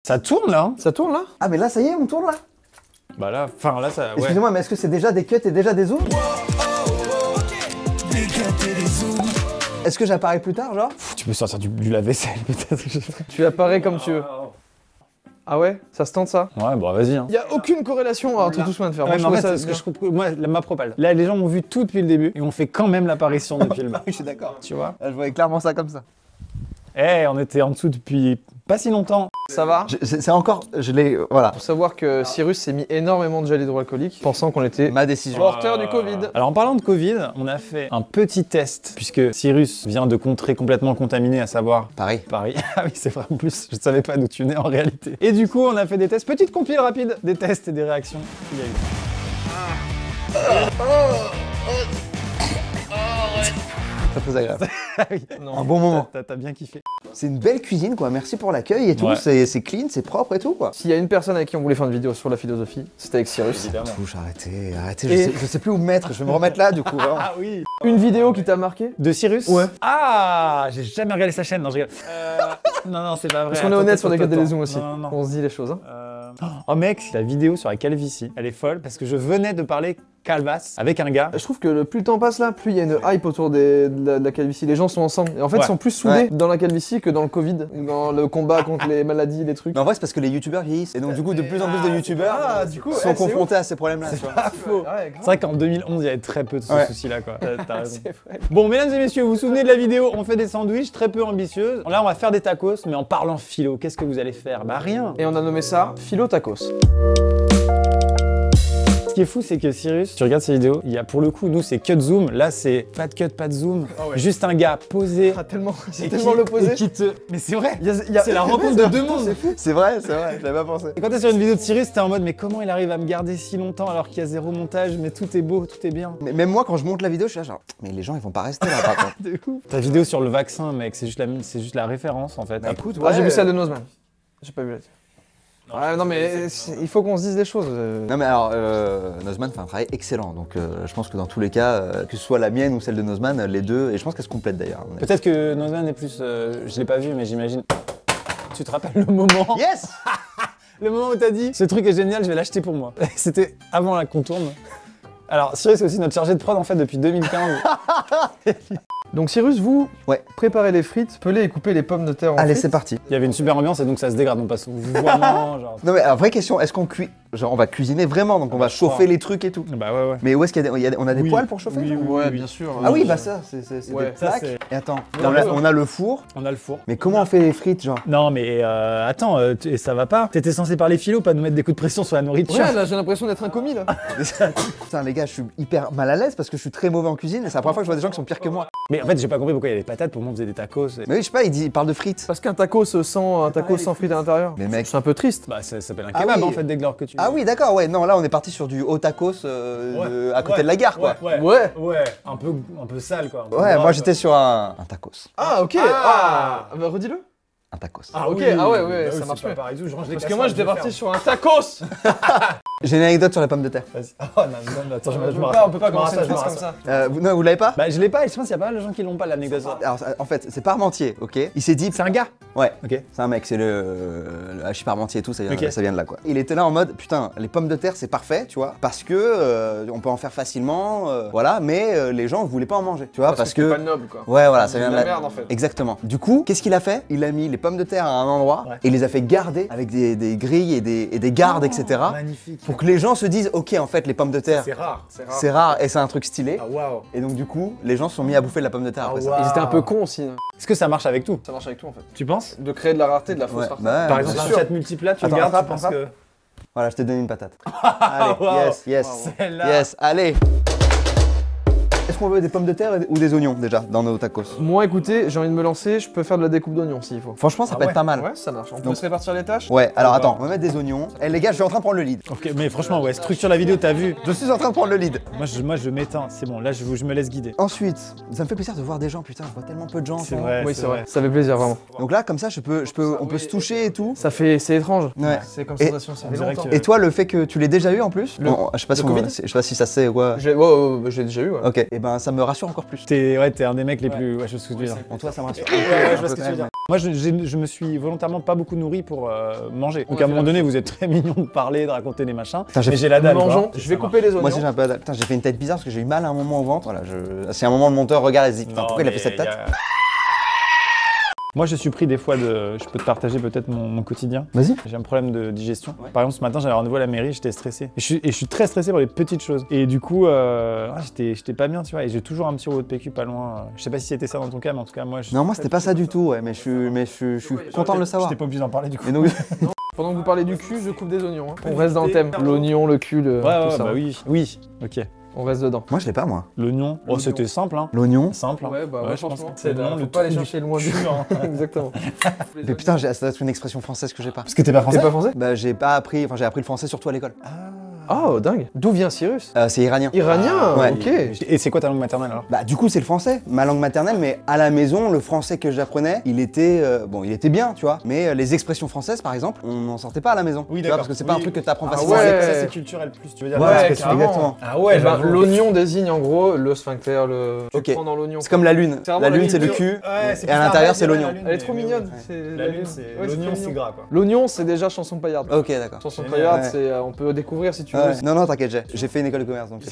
Ça tourne là hein. Ça tourne là? Ah mais là ça y est, on tourne là. Bah là, enfin là ça... Ouais. Excusez-moi, mais est-ce que c'est déjà des cuts et déjà des zooms? Est-ce que j'apparais plus tard, genre? Tu peux sortir du lave-vaisselle peut-être. Tu apparais comme tu veux. Ah ouais? Ça se tente ça? Ouais, bon vas-y. Hein. Il y a aucune corrélation entre tout ce qu'on vient de faire. Ouais, Moi, mais je en trouve fait, ça c'est ce que bien. je trouve... Moi, ma propale. Là, les gens ont vu tout depuis le début et on fait quand même l'apparition depuis le bas. Oui, je suis d'accord. Tu vois? Je voyais clairement ça comme ça. Eh, on était en dessous depuis pas si longtemps. Ça va? C'est encore, je l'ai, voilà. Faut savoir que Cyrus s'est mis énormément de gel hydroalcoolique, pensant qu'on était Ma décision. porteur du Covid. Alors en parlant de Covid, on a fait un petit test puisque Cyrus vient de contrées complètement contaminées, à savoir Pareil. Paris. Ah oui, c'est vrai en plus, je ne savais pas d'où tu venais en réalité. Et du coup, on a fait des tests, petite compile rapide, des tests et des réactions qu'il y a eu. Très très agréable. Ah oui, Un bon moment. t'as bien kiffé. C'est une belle cuisine quoi, merci pour l'accueil et tout, Ouais. c'est clean, c'est propre et tout quoi. S'il y a une personne avec qui on voulait faire une vidéo sur la philosophie, c'était avec Cyrus. Évidemment. Touche, arrêtez, Et- je sais plus où me mettre, je vais me remettre là du coup. Vraiment. Ah oui. Une vidéo qui t'a marqué? De Cyrus? Ouais. Ah, j'ai jamais regardé sa chaîne, non je rigole. Non, c'est pas vrai. Parce qu'on est Attends, honnête sur les attends, codes et les attends. zooms aussi. Non. On se dit les choses. Hein. Oh mec, la vidéo sur la calvitie, elle est folle parce que je venais de parler calvasse avec un gars. Je trouve que plus le temps passe là, plus il y a une hype autour de la calvitie. Les gens sont ensemble. Et en fait, Ouais. ils sont plus soudés dans la calvitie que dans le Covid, ou dans le combat contre les maladies, les trucs. Mais en vrai c'est parce que les youtubeurs vieillissent et donc du coup de plus en plus de youtubeurs du coup, sont confrontés à ces problèmes là. Ah, faux. C'est vrai qu'en 2011, il y avait très peu de ce Ouais. souci-là, quoi. T'as raison. C'est vrai. Bon, mesdames et messieurs, vous vous souvenez de la vidéo? On fait des sandwichs très peu ambitieuses. Là, on va faire des tacos, mais en parlant philo, qu'est-ce que vous allez faire? Bah rien. Et on a nommé ça Philo Tacos. Ce qui est fou, c'est que Cyrus, tu regardes ces vidéos, il y a pour le coup, nous, c'est cut zoom. Là, c'est pas de cut, pas de zoom. Ah ouais. Juste un gars posé. C'est et tellement qui- l'opposé. et qui te... Mais c'est vrai. Il y a- C'est la rencontre de deux mondes. C'est vrai, j'avais pas pensé. Et quand t'es sur une vidéo de Cyrus, t'es en mode, mais comment il arrive à me garder si longtemps alors qu'il y a zéro montage, mais tout est beau, tout est bien. Mais même moi quand je monte la vidéo je suis là genre, mais les gens ils vont pas rester là par contre. De ouf. Ta vidéo sur le vaccin, mec, c'est juste la référence en fait. Bah écoute, Ah, j'ai ouais. vu celle de Nozman. J'ai pas vu là-dessus. Ouais, non mais il faut qu'on se dise des choses. Non mais alors, Nozman fait un travail excellent, donc je pense que dans tous les cas, que ce soit la mienne ou celle de Nozman, les deux, et je pense qu'elles se complètent d'ailleurs. Peut-être que Nozman est plus. Je l'ai pas vu, mais j'imagine. Tu te rappelles le moment Yes. Le moment où t'as dit ce truc est génial, je vais l'acheter pour moi. C'était avant la contourne. Alors, Cyrus est aussi notre chargé de prod en fait depuis 2015. Donc Cyrus, vous Ouais. préparez les frites, pelez et coupez les pommes de terre en Allez frites. c'est parti. Il y avait une super ambiance et donc ça se dégrade, on passe au vouvoiement, genre. Non mais alors, vraie question, est-ce qu'on cuit, genre on va cuisiner vraiment, donc on va je chauffer crois. les trucs et tout. Bah ouais. Mais où est-ce qu'il y a on a des Oui. poêles pour chauffer? Oui, ça Ouais, bien sûr. Ah oui bah ça, c'est Ouais, des ça, plaques. c'est- Et attends, Ouais, on a le four, On a le four. mais comment on fait les frites genre? Non mais attends, ça va pas. T'étais censé parler philo, pas nous mettre des coups de pression sur la nourriture. Ouais, là j'ai l'impression d'être un commis là. Putain les gars, je suis hyper mal à l'aise parce que je suis très mauvais en cuisine et c'est la première fois que je vois des gens qui sont pires que moi. Mais en fait, j'ai pas compris pourquoi il y avait des patates, pour moi on faisait des tacos. Mais oui, je sais pas, il parle de frites. Parce qu'un tacos sans frites à l'intérieur. Mais mec. C'est un peu triste. Bah ça s'appelle un Ah kebab oui. en fait dès lors que tu... Ah oui d'accord, ouais, non là on est parti sur du haut tacos à côté de la gare quoi. Ouais. Un peu sale quoi. Ouais, moi j'étais sur un tacos. Ah ok. Ah, bah, redis-le. Un tacos. Ah ok, ah ouais, ça marche bien. pareil, je range les Parce que moi j'étais parti sur un tacos. J'ai une anecdote sur les pommes de terre. Vas-y. Oh non, attends, je me On peut pas commencer une phrase comme ça. Non, vous l'avez pas? Bah je l'ai pas et je pense qu'il y a pas mal de gens qui l'ont pas l'anecdote. Alors en fait, c'est Parmentier, ok? Il s'est dit, C'est un gars. ouais, Ok. c'est un mec, c'est le Hachi Parmentier et tout, Ok. ça vient de là quoi. Il était là en mode, putain, les pommes de terre c'est parfait, tu vois, parce que on peut en faire facilement, voilà, mais les gens voulaient pas en manger, tu vois, parce c'est que. pas noble quoi. Ouais, voilà, ça C'est vient de de la là. merde, en fait. Exactement. Du coup, qu'est-ce qu'il a fait? Il a mis les pommes de terre à un endroit Ouais. et il les a fait garder avec des grilles et des gardes, etc. Magnifique. Pour que les gens se disent, ok, en fait, les pommes de terre, C'est rare. c'est rare et c'est un truc stylé. Ah waouh. Et donc, du coup, les gens se sont mis à bouffer de la pomme de terre après ça. waouh. Ils étaient un peu cons aussi. Est-ce que ça marche avec tout? Ça marche avec tout en fait. Tu penses? De créer de la rareté, de la fausse Ouais, rareté. bah ouais, Par c'est exemple, un sûr. chat multiplat, tu Attends, regardes, tu attrape, penses attrape. que... Voilà, je t'ai donné une patate. Allez, Wow. yes, yes. Celle-là. Yes, allez. Est-ce qu'on veut des pommes de terre ou des oignons déjà dans nos tacos? Moi écoutez, j'ai envie de me lancer, je peux faire de la découpe d'oignons s'il faut. Franchement, ça Ah peut ouais. être pas mal. Ouais, ça marche. On peut Donc- se répartir les tâches. Ouais, alors Ouais. attends, on va mettre des oignons. Eh les gars, je suis en train de prendre le lead. Ok, mais franchement, ouais, structure la vidéo, t'as vu? Je suis en train de prendre le lead. Moi, je m'éteins, c'est bon, là, je me laisse guider. Ensuite, ça me fait plaisir de voir des gens, putain, je vois tellement peu de gens. en ce C'est moment. vrai. Oui, c'est vrai. Ça fait plaisir vraiment. Donc là, comme ça, on peut se toucher et tout. Ça fait, c'est étrange. Ouais. C'est comme Et- sensation, ça on fait dirait longtemps. que- Et toi, le fait que tu l'aies déjà eu en plus? Le- Bon, je sais pas si le Covid je sais pas si ça se sait ou quoi. Je l'ai déjà eu. Ouais. Ok. Et et ben ça me rassure encore plus. T'es un des mecs les plus. Ouais, je sais ce que tu veux dire. En toi, ça me rassure. Ouais, je vois ce que tu veux dire. Moi, je me suis volontairement pas beaucoup nourri pour manger. Donc, à un moment donné, vous êtes très mignon de parler, de raconter des machins. Putain, mais j'ai la dalle. Mangeons. quoi. Je vais couper les oignons. Moi aussi j'ai un peu la dalle. Putain, j'ai fait une tête bizarre parce que j'ai eu mal à un moment au ventre. Voilà, si à un moment le monteur regarde et se dit putain, Non, pourquoi il a fait mais cette tête Moi, je suis pris des fois de. Je peux te partager peut-être mon quotidien. Vas-y. J'ai un problème de digestion. Ouais. Par exemple, ce matin, j'avais rendez-vous à la mairie, j'étais stressé. Et je suis très stressé pour les petites choses. Et du coup, j'étais pas bien, tu vois. Et j'ai toujours un petit robot de PQ pas loin. Je sais pas si c'était ça dans ton cas, mais en tout cas, moi. Non, moi c'était pas ça du tout, ouais, mais je suis content de le savoir. J'étais pas obligé d'en parler du coup. Et donc, Pendant que vous parlez du cul, je coupe des oignons. Hein. On reste dans le thème. L'oignon, le cul, Ouais, tout ouais, ça. bah oui. Oui, ok. On reste dedans. moi je l'ai pas moi. L'oignon. Oh, c'était simple, hein. L'oignon. Simple. Hein. Ouais, bah ouais, je pense franchement. que c'est Faut le pas aller trou chercher loin du cul, hein. Exactement. Mais putain, ça doit être une expression française que j'ai pas. Parce que t'es pas français. T'es pas français? Bah j'ai pas appris, enfin j'ai appris le français surtout à l'école. Oh, dingue. D'où vient Cyrus? C'est iranien. Iranien. Ouais. Ok. Et c'est quoi ta langue maternelle alors? Bah du coup c'est le français, ma langue maternelle, mais à la maison le français que j'apprenais, il était bien, tu vois. Mais les expressions françaises par exemple, on n'en sortait pas à la maison. Oui, tu vois, d'accord. parce que c'est pas un Oui. truc que tu apprends Ah facilement. ouais. Ça c'est culturel plus, tu veux dire. Voilà, les Ouais, expressions. carrément. exactement. Ah ouais, Eh ben, j'avoue. l'oignon désigne en gros le sphincter, tu Ok. le prends dans l'oignon. C'est comme la lune. C'est vraiment La la lune c'est le culture. cul, Ouais, c'est et à plus l'intérieur la c'est lune, l'oignon. la lune, Elle est trop mais mignonne. ouais. C'est La lune, c'est Ouais, l'oignon, trop c'est mignon. gras quoi. L'oignon, c'est déjà chanson paillarde. Ok d'accord. Chanson Génial. paillarde, Ouais. c'est on peut découvrir si tu veux. Ouais. Non t'inquiète, j'ai fait une école de commerce donc ça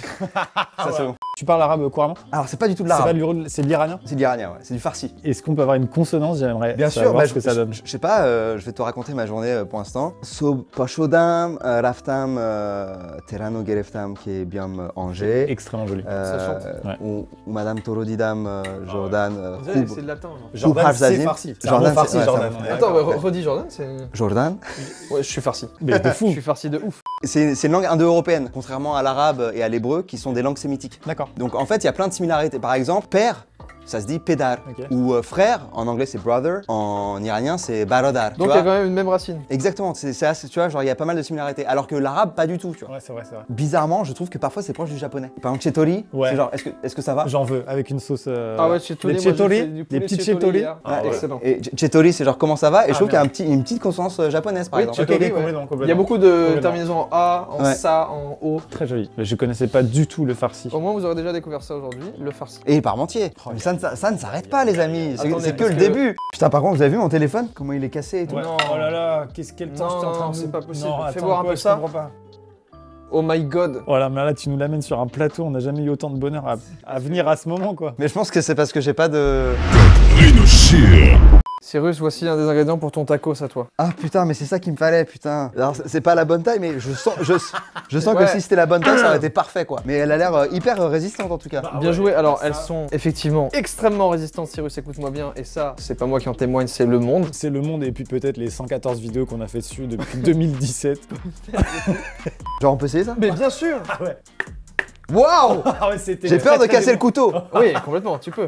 c'est bon. Tu parles arabe couramment? Alors c'est pas du tout de C'est pas l'arabe, c'est de l'iranien? c'est de l'iranien, ouais. C'est du farsi. Est-ce qu'on peut avoir une consonance? J'aimerais Bien sûr, savoir bah, ce que ça donne. je sais pas, je vais te raconter ma journée pour l'instant. Sob pashodam, raftam, terano gereftam qui est bien Angers. Extrêmement joli. Ça chante. Ouais. Ou Madame Torodidam, Jordan, On dirait que Khoub. c'est le latin. genre. Jordan, Harf c'est Zazim. farsi. C'est un Jordan, mot farsi, c'est- ouais, Jordan. c'est un- on est Attends, d'accord. redis Jordan, c'est. Jordan. Ouais, je suis farci. Mais de Je fou. suis farci de ouf. C'est une langue indo-européenne, contrairement à l'arabe et à l'hébreu qui sont des langues sémitiques. D'accord. Donc en fait, il y a plein de similarités. Par exemple, père, ça se dit pédar. Ok. Ou frère, en anglais c'est brother, en iranien c'est barodar. tu Donc il y a vois. quand même une même racine. Exactement, c'est assez, tu vois, genre il y a pas mal de similarités. Alors que l'arabe, pas du tout, tu vois. Ouais, c'est vrai, c'est vrai. Bizarrement, je trouve que parfois c'est proche du japonais. Par exemple, chetori, Ouais. c'est genre, est-ce que ça va? J'en veux, avec une sauce. Ah ouais, chettori, Des moi, j'ai chettori, fait du des poulet petites chettori chettori. hier. Ah ouais. Excellent. Et chetori, c'est genre comment ça va? Et je trouve merde. qu'il y a une petite consonance japonaise, par Oui, exemple. Ok, Chettori, ok, ouais. complètement, complètement. Il y a beaucoup de Complètement. terminaisons en A, en Ouais. sa, en O. Très joli. Mais je connaissais pas du tout le farsi. Au moins, vous aurez déjà découvert ça aujourd'hui, le farci. Et Parmentier. Mais ça ne s'arrête pas, les amis. Attendez, C'est que parce le que- début. Putain, par contre, vous avez vu mon téléphone? Comment il est cassé et tout? Ouais. Non. Oh là là, quel temps Non, j'étais en train non, de c'est nous- pas possible. Non, Fais attends, voir un quoi, peu je ça. comprends pas. Oh my god. Voilà, mais là, tu nous l'amènes sur un plateau, on n'a jamais eu autant de bonheur à venir à ce moment, quoi. Mais je pense que c'est parce que j'ai pas de... Cyrus, voici un des ingrédients pour ton tacos à toi. Ah putain, mais c'est ça qu'il me fallait, putain. Alors c'est pas la bonne taille, mais je sens que Ouais. si c'était la bonne taille, ça aurait été parfait, quoi. Mais elle a l'air hyper résistante en tout cas. Bien joué. Alors, ça- elles sont effectivement extrêmement résistantes, Cyrus, écoute-moi bien. Et ça, c'est pas moi qui en témoigne, c'est le monde. C'est le monde et puis peut-être les 114 vidéos qu'on a fait dessus depuis 2017. Genre on peut essayer ça? Mais bien sûr. Ah ouais. Waouh! Ah ouais, c'était J'ai peur de casser le couteau. Oui, complètement, tu peux.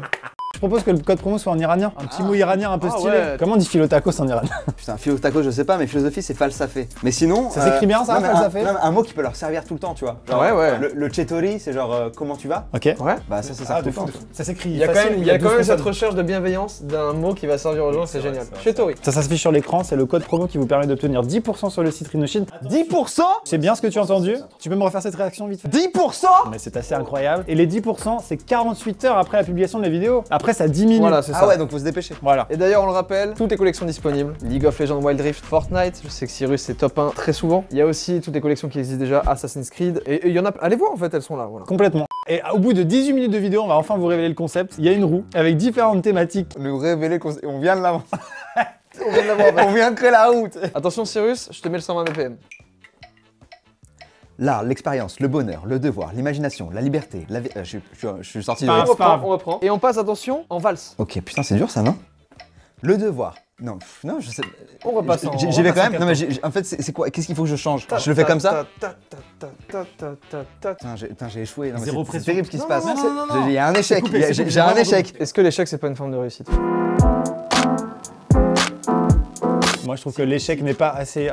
Je propose que le code promo soit en iranien. Un petit mot iranien un peu Ah stylé. ouais. Comment on dit philotacos en iranien? Putain, philotacos, je sais pas, mais philosophie c'est falsafé. Mais sinon. Ça s'écrit bien, ça, non, mais falsafé non, mais un mot qui peut leur servir tout le temps, tu vois. Genre, Ouais, ouais. Le chetori, c'est genre comment tu vas? Ok. Ouais. Bah ça, ça Ah, sert tout de le fou, temps. de fou. Ça s'écrit Il y a quand facile, même, il y a quand 12 même cette consonnes. recherche de bienveillance d'un mot qui va servir aux gens, c'est génial. c'est vrai, Chetori. Ça s'affiche sur l'écran, c'est le code promo qui vous permet d'obtenir 10% sur le site Rhinoshin. 10%? C'est bien ce que tu as entendu? Tu peux me refaire cette réaction vite fait? 10%? Mais c'est assez incroyable. Et les 10%, c'est 48 heures après la publication de la vidéo. Après, ça diminue. Voilà, c'est ça. Ah ouais, donc faut se dépêcher. Voilà. Et d'ailleurs, on le rappelle, toutes les collections disponibles. League of Legends, Wild Rift, Fortnite. Je sais que Cyrus c'est top 1 très souvent. Il y a aussi toutes les collections qui existent déjà, Assassin's Creed. Et il y en a. Allez voir en fait, elles sont là. Voilà. Complètement. Et au bout de 18 minutes de vidéo, on va enfin vous révéler le concept. Il y a une roue avec différentes thématiques. Le révéler, on vient de l'avoir. On vient de l'avoir, en fait. On vient de créer la route. Attention, Cyrus, je te mets le 120 BPM. L'art, l'expérience, le bonheur, le devoir, l'imagination, la liberté, la vie. Je suis sorti de. Ah, On c'est pas reprend, grave. on reprend. Et on passe, attention, en valse. Ok, putain, c'est dur ça, non? Le devoir. Non, non, je sais. On repasse en. J'y vais quand même. Non, mais en fait, c'est quoi? Qu'est-ce qu'il faut que je change? Je le fais comme ça? Putain, j'ai échoué. Non, mais Zéro c'est pression. terrible ce qui se Non, passe. non, non, non, non. Il y a un échec. coupé, c'est coupé, J'ai un vraiment échec. Est-ce que l'échec, c'est pas une forme de réussite? Moi, je trouve que l'échec n'est pas assez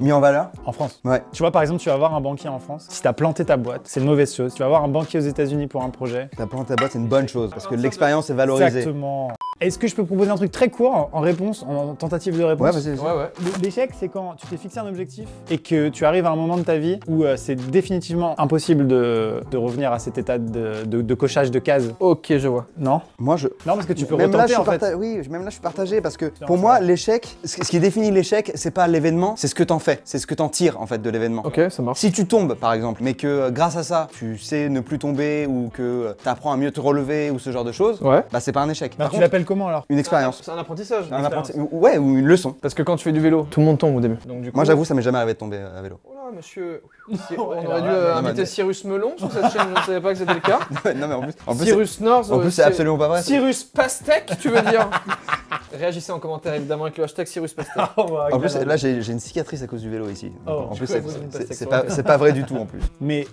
Mis en valeur? en France. Ouais. Tu vois, par exemple, tu vas voir un banquier en France. Si t'as planté ta boîte, c'est une mauvaise chose. Tu vas voir un banquier aux États-Unis pour un projet. Ta planté ta boîte, c'est une bonne chose parce que l'expérience est valorisée. Exactement. Est-ce que je peux proposer un truc très court en réponse, en tentative de réponse? Ouais, vas-y, vas-y. Ouais. L'échec, c'est quand tu t'es fixé un objectif et que tu arrives à un moment de ta vie où c'est définitivement impossible de revenir à cet état de cochage de cases. Ok, je vois. Non? Moi, je. Non, parce que tu peux Même là, retenter je en suis fait. oui, même là, je suis partagé parce que C'est pour vrai, moi, c'est vrai. l'échec, ce qui définit l'échec, c'est pas l'événement, c'est ce que t'en fais, c'est ce que t'en tires en fait de l'événement. Ok, ça marche. Si tu tombes par exemple, mais que grâce à ça, tu sais ne plus tomber ou que t'apprends à mieux te relever ou ce genre de choses, Ouais. bah c'est pas un échec. Bah, Par tu contre, l'appelles comment alors? une expérience. C'est un apprentissage. Un ouais, ou une leçon. Parce que quand tu fais du vélo, tout le monde tombe au début. Donc, du coup, Moi j'avoue, ça m'est jamais arrivé de tomber à vélo. Oh là, monsieur. Ouais, On alors aurait dû là, inviter mais- Cyrus Melon sur cette chaîne, je ne savais pas que c'était le cas. non mais en plus, Cyrus North. en plus c'est absolument pas vrai. Cyrus Pastèque, tu veux dire? Réagissez en commentaire évidemment avec le hashtag Cyrus Pastèque. En plus là j'ai une cicatrice à cause du vélo ici. Donc, Oh, en du plus coup, à cause d'une pastèque, c'est pas vrai du tout en plus. Mais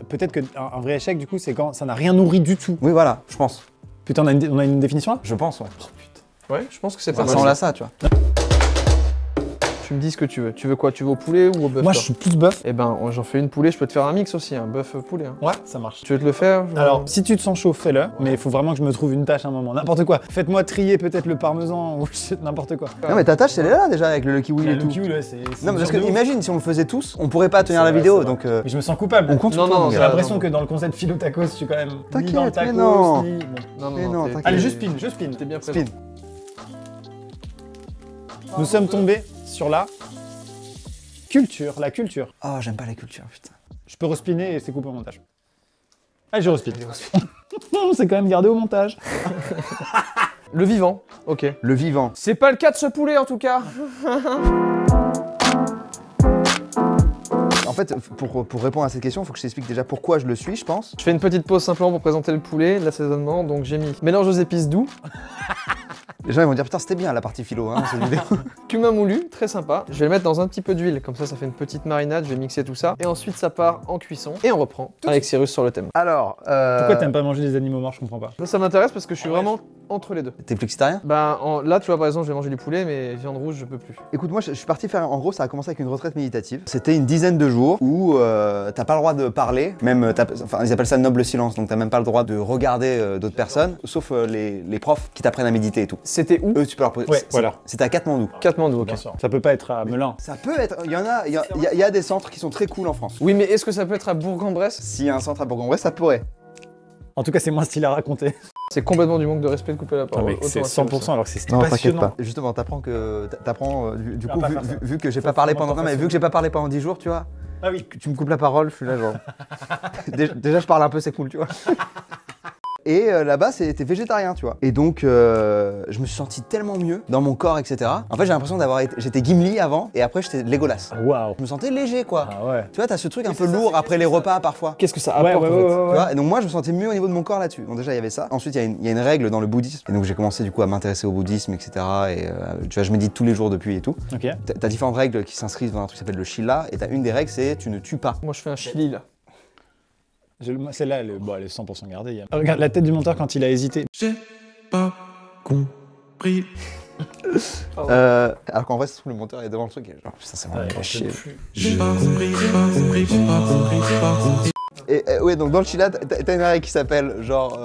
peut-être qu'un vrai échec, du coup, c'est quand ça n'a rien nourri du tout. Oui voilà, je pense. Putain, on a une définition là? Je pense ouais. Ouais, je pense que c'est Ça pas mal. ressemble à ça, tu vois. Tu me dis ce que tu veux. Tu veux quoi? Tu veux au poulet ou au bœuf? Moi, je toi suis plus bœuf. Eh ben, j'en fais une poulet, je peux te faire un mix aussi, un bœuf poulet. Hein. Ouais, ça marche. Tu veux te le faire? Alors, si tu te sens chaud, fais-le, mais il faut vraiment que je me trouve une tâche à un moment. N'importe quoi. Faites-moi trier peut-être le parmesan ou n'importe quoi. Non mais ta tâche elle est là déjà avec le Lucky Wheel et Le tout. kiwi, là, c'est. Non mais parce que une imagine si on le faisait tous, on pourrait pas tenir C'est la vrai, vidéo c'est donc Mais je me sens coupable. on compte sur Non, toi, non, mon J'ai gars. l'impression que dans le concept philo tacos, je suis quand même ni dans le T'inquiète, mais tacos, non. ni. Bon. Non, Mais non, t'inquiète. Allez, je spin, je spin. T'es bien Spin. présent. Nous sommes tombés sur la culture. La culture. Oh j'aime pas la culture putain. Je peux respiner et c'est coupé au montage. Allez, je respine. On s'est quand même gardé au montage. Le vivant, ok. Le vivant. C'est pas le cas de ce poulet en tout cas. En fait pour répondre à cette question, il faut que je t'explique déjà pourquoi je le suis je pense. Je fais une petite pause simplement pour présenter le poulet, l'assaisonnement. Donc j'ai mis mélange aux épices doux, Les gens ils vont dire putain c'était bien la partie philo hein cette vidéo. cumin moulu, très sympa. Je vais le mettre dans un petit peu d'huile, comme ça fait une petite marinade, je vais mixer tout ça. Et ensuite ça part en cuisson et on reprend avec Cyrus sur le thème. Alors Pourquoi t'aimes pas manger des animaux morts? Je comprends pas. Ça m'intéresse parce que je suis vraiment entre les deux. T'es flexitarien? Bah là tu vois par exemple je vais manger du poulet mais viande rouge je peux plus. Écoute moi je suis parti faire en gros ça a commencé avec une retraite méditative. C'était une dizaine de jours où t'as pas le droit de parler, même enfin ils appellent ça le noble silence donc t'as même pas le droit de regarder d'autres personnes sauf les profs qui t'apprennent à méditer et tout. C'était où? Eux tu peux leur poser. Ouais, voilà. C'était à Katmandou. Katmandou, ok. Bien sûr. Ça peut pas être à Melun. Ça peut être, il y a des centres qui sont très cool en France. Oui mais est-ce que ça peut être à Bourg-en-Bresse? S'il y a un centre à Bourg-en-Bresse, ça pourrait. En tout cas, c'est moins stylé à raconter. C'est complètement du manque de respect de couper la Non, parole. mais Autant c'est à Cyrus. 100% alors que c'est Non, t'inquiète passionnant. pas. Justement, t'apprends du Tu vas coup, pas faire ça. vu que j'ai Faut pas parlé vraiment pendant, pas non mais faire vu ça. que j'ai pas parlé pendant 10 jours, tu vois, Ah oui. que tu me coupes la parole, je suis là genre. Déjà, je parle un peu, c'est cool, tu vois. Et là-bas, c'était végétarien, tu vois. Et donc, je me suis senti tellement mieux dans mon corps, etc. En fait, j'ai l'impression j'étais Gimli avant, et après, j'étais Legolas. Waouh. Je me sentais léger, quoi. Ah ouais. Tu vois, t'as ce truc un peu lourd après les repas, parfois. Qu'est-ce que ça Ouais, apporte ouais, en fait? ouais, Tu ouais. vois, et donc moi je me sentais mieux au niveau de mon corps là-dessus. Donc déjà il y avait ça. Ensuite il y a une règle dans le bouddhisme. Et donc j'ai commencé du coup à m'intéresser au bouddhisme, etc. Et tu vois, je médite tous les jours depuis et tout. Ok. T'as différentes règles qui s'inscrivent dans un truc qui s'appelle le Shila. Et t'as une des règles, c'est tu ne tues pas. Moi je fais un chili là. Celle-là, elle est 100% gardée. Yann. Regarde la tête du monteur quand il a hésité. J'ai pas compris. Alors qu'en vrai, ça se trouve, le monteur est devant le truc. Et genre, putain, c'est vraiment pas chier. J'ai pas compris, j'ai pas compris, j'ai pas compris, j'ai pas compris. Et ouais, donc dans le Shila, t'as une règle qui s'appelle genre.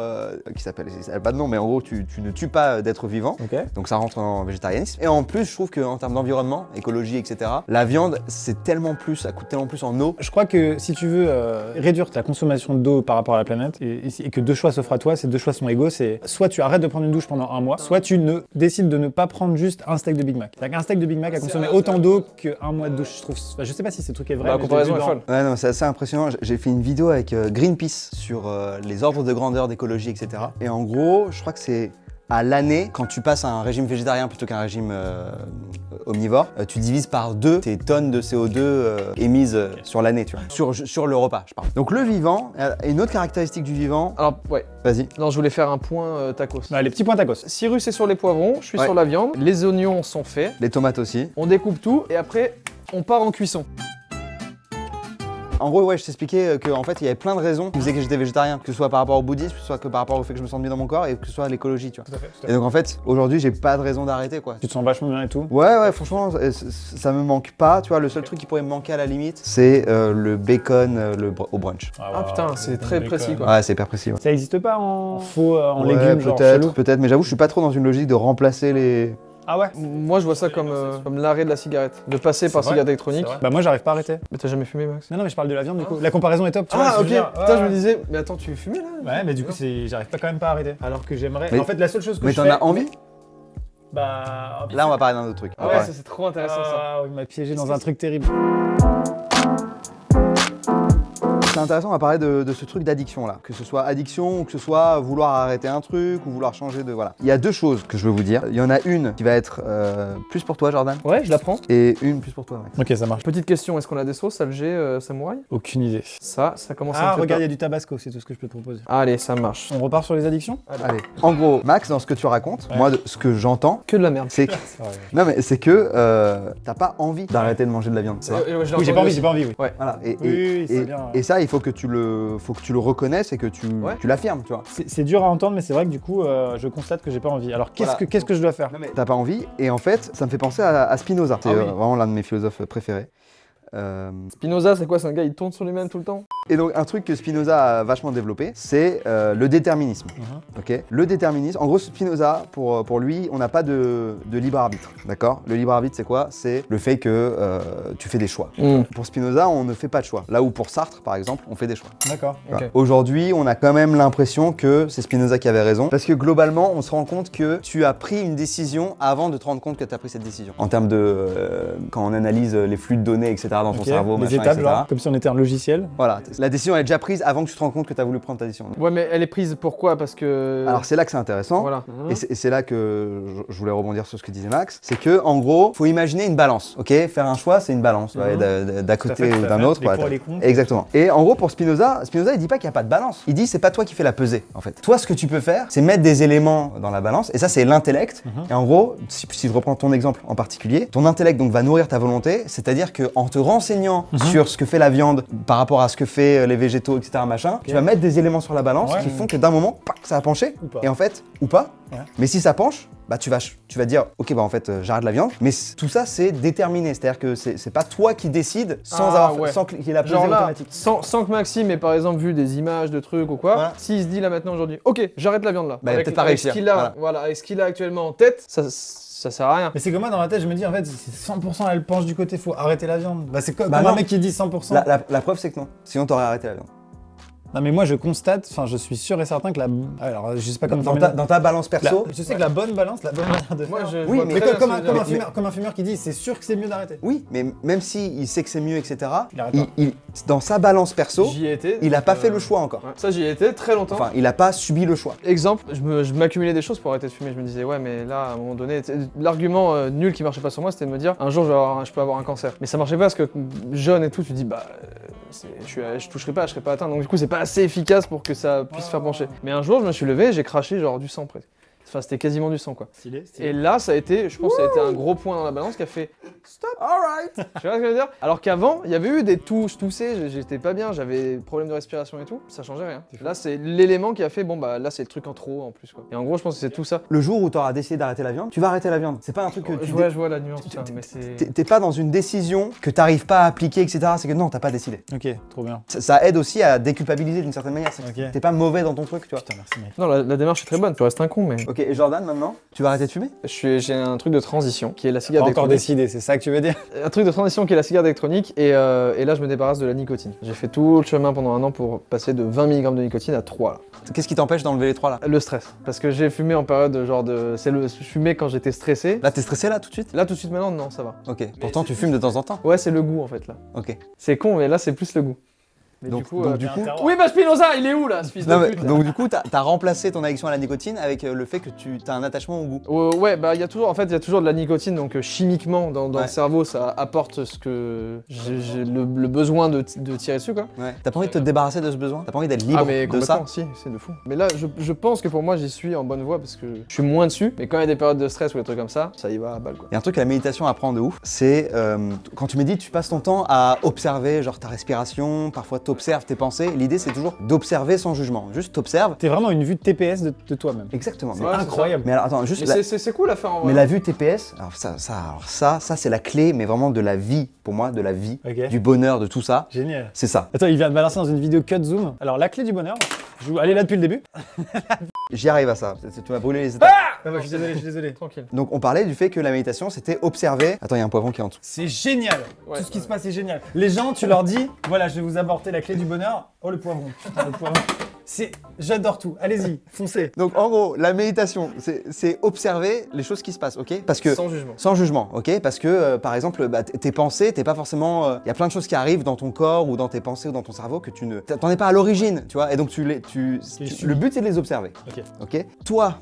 Ça a pas de nom, mais en gros, tu ne tues pas d'être vivant. Ok. Donc ça rentre en végétarianisme. Et en plus, je trouve qu'en termes d'environnement, écologie, etc., la viande, c'est tellement plus, ça coûte tellement plus en eau. Je crois que si tu veux réduire ta consommation d'eau par rapport à la planète et que deux choix s'offrent à toi, ces deux choix sont égaux, c'est soit tu arrêtes de prendre une douche pendant un mois, soit tu décides de ne pas prendre juste un steak de Big Mac. C'est-à-dire qu'un steak de Big Mac a consommé autant d'eau qu'un mois de douche, je trouve. Enfin, je sais pas si ce truc est vrai. La mais je l'ai comparaison vu est dans- folle. Ouais, non, c'est assez impressionnant. J'ai fait une vidéo avec Greenpeace sur les ordres de grandeur d'écologie, etc. Et en gros, je crois que c'est à l'année, quand tu passes à un régime végétarien plutôt qu'un régime omnivore, tu divises par 2 tes tonnes de CO2 émises sur l'année, tu vois. Sur le repas, je parle. Donc le vivant, une autre caractéristique du vivant, Alors ouais, vas-y. non je voulais faire un point tacos. Ouais, les petits points tacos. Cyrus est sur les poivrons, je suis Ouais. sur la viande, les oignons sont faits, Les tomates aussi. on découpe tout et après on part en cuisson. En gros, ouais, je t'expliquais qu'en fait, il y avait plein de raisons qui faisaient que j'étais végétarien, que ce soit par rapport au bouddhisme, que ce soit que par rapport au fait que je me sente bien dans mon corps et que ce soit à l'écologie, tu vois. Tout à fait. Et donc en fait, aujourd'hui, j'ai pas de raison d'arrêter, quoi. Tu te sens vachement bien et tout. Ouais, franchement, ça me manque pas, tu vois. Le seul truc qui pourrait me manquer à la limite, c'est le bacon au brunch. Ah putain, c'est très précis quoi. Ouais, c'est hyper précis. Ouais. Ça existe pas en faux, en Ouais, légumes, genre chelou. peut-être, mais j'avoue, je suis pas trop dans une logique de remplacer les. Ah ouais. Moi je vois ça comme l'arrêt de la cigarette, de passer par vrai, cigarette électronique. Bah moi j'arrive pas à arrêter. Mais t'as jamais fumé Max? Non mais je parle de la viande du coup. La comparaison est top. Tu vois, Ah ce que ok, je veux dire. putain je Ouais. me disais, mais attends tu fumais là? Ouais mais du coup j'arrive pas quand même pas à arrêter. Alors que j'aimerais. Mais- En fait la seule chose que Mais je t'en fais. as envie? Bah. Là, on va parler d'un autre truc. Ah ouais, ça c'est trop intéressant ça. Ah, il m'a piégé dans un truc terrible. C'est intéressant, on va parler de ce truc d'addiction là. Que ce soit addiction ou que ce soit vouloir arrêter un truc ou vouloir changer de. Voilà. Il y a deux choses que je veux vous dire. Il y en a une qui va être plus pour toi, Jordan, Ouais, je la prends. et une plus pour toi, Max. Ok ça marche. Petite question, est-ce qu'on a des sauces Alger, samouraï? Aucune idée. Ça commence à Ah me faire regarde il y a peur. du tabasco, c'est tout ce que je peux te proposer. Allez, ça marche. On repart sur les addictions. Allez. En gros, Max, dans ce que tu racontes, Ouais. moi, de ce que j'entends, Que de la merde. c'est que. Non, mais c'est que t'as pas envie d'arrêter de manger de la viande. tu vois. Oui j'ai pas envie, oui. Voilà. Oui, c'est bien. Et ça, il faut que tu le reconnaisses et que tu l'affirmes, tu vois. C'est dur à entendre mais c'est vrai que du coup je constate que j'ai pas envie. Alors Voilà. qu'est-ce que je dois faire? Non, mais t'as pas envie, et en fait, ça me fait penser à Spinoza. C'est oui. vraiment l'un de mes philosophes préférés. Spinoza, c'est quoi? C'est un gars, il tourne sur lui-même tout le temps? Et donc, un truc que Spinoza a vachement développé, c'est le déterminisme. Ok. Le déterminisme, en gros, Spinoza, pour lui, on n'a pas de libre arbitre. D'accord. Le libre arbitre, c'est quoi? C'est le fait que tu fais des choix. Pour Spinoza, on ne fait pas de choix. Là où pour Sartre, par exemple, on fait des choix. D'accord. Tu vois. Ok. Aujourd'hui, on a quand même l'impression que c'est Spinoza qui avait raison. Parce que globalement, on se rend compte que tu as pris une décision avant de te rendre compte que tu as pris cette décision. En termes de. Quand on analyse les flux de données, etc., dans ton Ok. cerveau, Les machin, étapes etc. genre comme si on était un logiciel. Voilà. La décision elle est déjà prise avant que tu te rendes compte que tu as voulu prendre ta décision. Ouais, mais elle est prise pourquoi? Parce que. Alors c'est là que c'est intéressant. Voilà. Et c'est là que je voulais rebondir sur ce que disait Max. C'est que en gros, faut imaginer une balance. Ok. Faire un choix, c'est une balance. Ouais, d'un côté ou d'un autre. Les Voilà, pour et les contre. Exactement. Et en gros, pour Spinoza, il dit pas qu'il n'y a pas de balance. Il dit c'est pas toi qui fais la pesée, en fait. Toi, ce que tu peux faire, c'est mettre des éléments dans la balance, et ça, c'est l'intellect. Et en gros, si je reprends ton exemple en particulier, ton intellect donc va nourrir ta volonté, c'est-à-dire que en te renseignant sur ce que fait la viande par rapport à ce que fait les végétaux, etc., machin, tu vas mettre des éléments sur la balance qui font que d'un moment, pac, ça va pencher. Ou pas. Et en fait, ou pas. Ouais. Mais si ça penche, bah tu vas dire ok bah en fait j'arrête la viande. Mais tout ça c'est déterminé, c'est-à-dire que c'est pas toi qui décides sans qu'il y ait la pesée Genre là, automatique. sans que Maxime ait par exemple vu des images de trucs ou quoi, Voilà. s'il se dit là maintenant aujourd'hui, ok, j'arrête la viande là. Bah, il va peut-être pas avec ce réussir. qu'il a, voilà, avec ce qu'il a actuellement en tête, ça sert à rien. Mais c'est comme moi dans ma tête, je me dis en fait, si 100% elle penche du côté, faut arrêter la viande. Bah c'est comme Bah un non. mec qui dit 100%. La preuve c'est que non. Sinon t'aurais arrêté la viande. Non mais moi je constate, enfin je suis sûr et certain que la. Alors je sais pas comment Dans formuler- ta balance perso. Je sais que la bonne balance, la bonne manière de Moi, faire. je Oui, vois mais très Mais bien comme, ce que un tu veux dire. comme un fumeur qui dit, c'est sûr que c'est mieux d'arrêter. Oui, mais même s'il sait que c'est mieux, etc., Il arrête pas. dans sa balance perso, J'y ai été. il a donc, pas fait le choix encore. ouais. Ça, j'y ai été très longtemps. Enfin, il a pas subi le choix. Exemple, je m'accumulais des choses pour arrêter de fumer. Je me disais, ouais, mais là, à un moment donné, l'argument nul qui marchait pas sur moi, c'était de me dire, un jour, je peux avoir un cancer. Mais ça marchait pas parce que jeune et tout, tu dis, bah, je toucherai pas, je serai pas atteint. Donc, du coup, c'est pas assez efficace pour que ça puisse faire pencher. Mais un jour, je me suis levé, j'ai craché genre du sang presque. Enfin, c'était quasiment du sang, quoi. Stylé. Et là, ça a été, je pense, ça a été un gros point dans la balance qui a fait stop, alright. Tu vois ce que je veux dire? Alors qu'avant, il y avait eu des je toussais, j'étais pas bien, j'avais problème de respiration et tout, ça changeait rien. Là, c'est l'élément qui a fait, bon bah là, c'est le truc en trop en plus, quoi. Et en gros, je pense que c'est tout ça. Le jour où tu auras décidé d'arrêter la viande, tu vas arrêter la viande. C'est pas un truc que tu. Je vois la nuance, ça, mais c'est. T'es pas dans une décision que t'arrives pas à appliquer, etc. C'est que non, t'as pas décidé. Ok, trop bien. Ça aide aussi à déculpabiliser d'une certaine manière. C'est que Ok. t'es pas mauvais dans ton truc, tu vois. Putain, merci mec. Non, la démarche est très bonne, tu restes un con, mais. Ok, et Jordan, maintenant, tu vas arrêter de fumer? J'ai un truc de transition qui est la Pas cigarette encore électronique. décidé, c'est ça que tu veux dire? Un truc de transition qui est la cigarette électronique et là, je me débarrasse de la nicotine. J'ai fait tout le chemin pendant un an pour passer de 20 mg de nicotine à 3 là. Qu'est-ce qui t'empêche d'enlever les trois là? Le stress. Parce que j'ai fumé en période de genre de. Je fumais quand j'étais stressé. Là, t'es stressé là tout de suite? Là, tout de suite maintenant, non, ça va. Ok. Pourtant, tu fumes de temps en temps. Ouais, c'est le goût en fait là. Ok. C'est con, mais là, c'est plus le goût. Mais Donc, du coup, donc, du coup, oui, bah Spinoza, il est où là, ce fils non, de mais, pute là donc du coup, t'as remplacé ton addiction à la nicotine avec le fait que tu as un attachement au goût. Ouais, bah il y a toujours, en fait, il y a toujours de la nicotine, donc chimiquement dans Ouais. le cerveau, ça apporte ce que j'ai le besoin de tirer dessus, quoi. Ouais. T'as pas envie de te débarrasser de ce besoin? T'as pas envie d'être libre Ah mais de ça? complètement, si, c'est de fou. Mais là, je pense que pour moi, j'y suis en bonne voie parce que je suis moins dessus. Mais quand il y a des périodes de stress ou des trucs comme ça y va à balle, quoi. Il y a un truc que la méditation apprend de ouf, c'est quand tu médites, tu passes ton temps à observer genre ta respiration, parfois t'observes tes pensées. L'idée c'est toujours d'observer sans jugement. Juste t'observes. T'es vraiment une vue de TPS de toi-même. Exactement. C'est Ouais, c'est incroyable. Mais alors attends, juste Mais c'est cool à faire en vrai. mais la vue TPS, alors ça c'est la clé, mais vraiment de la vie, pour moi, de la vie, Ok. du bonheur, de tout ça. Génial. C'est ça. Attends, il vient de balancer dans une vidéo cut zoom. Alors, la clé du bonheur, elle est là depuis le début. J'y arrive à ça. Tu m'as brûlé les étapes. Je suis désolé, je suis désolé. Tranquille. Donc on parlait du fait que la méditation c'était observer. Attends, il y a un poivron qui est en dessous. C'est génial. Ouais, Tout ce qui se passe est génial. Les gens, tu leur dis, voilà, je vais vous apporter la clé du bonheur. Oh, le poivron. Putain, le poivron. J'adore tout. Allez-y, foncez. Donc en gros, la méditation, c'est observer les choses qui se passent, ok? Parce que Sans jugement. sans jugement, ok? Parce que par exemple, bah, tes pensées, t'es pas forcément. Il y a plein de choses qui arrivent dans ton corps ou dans tes pensées ou dans ton cerveau que tu ne. T'en es pas à l'origine, tu vois? Et donc le but c'est de les observer. Ok. Ok? Toi,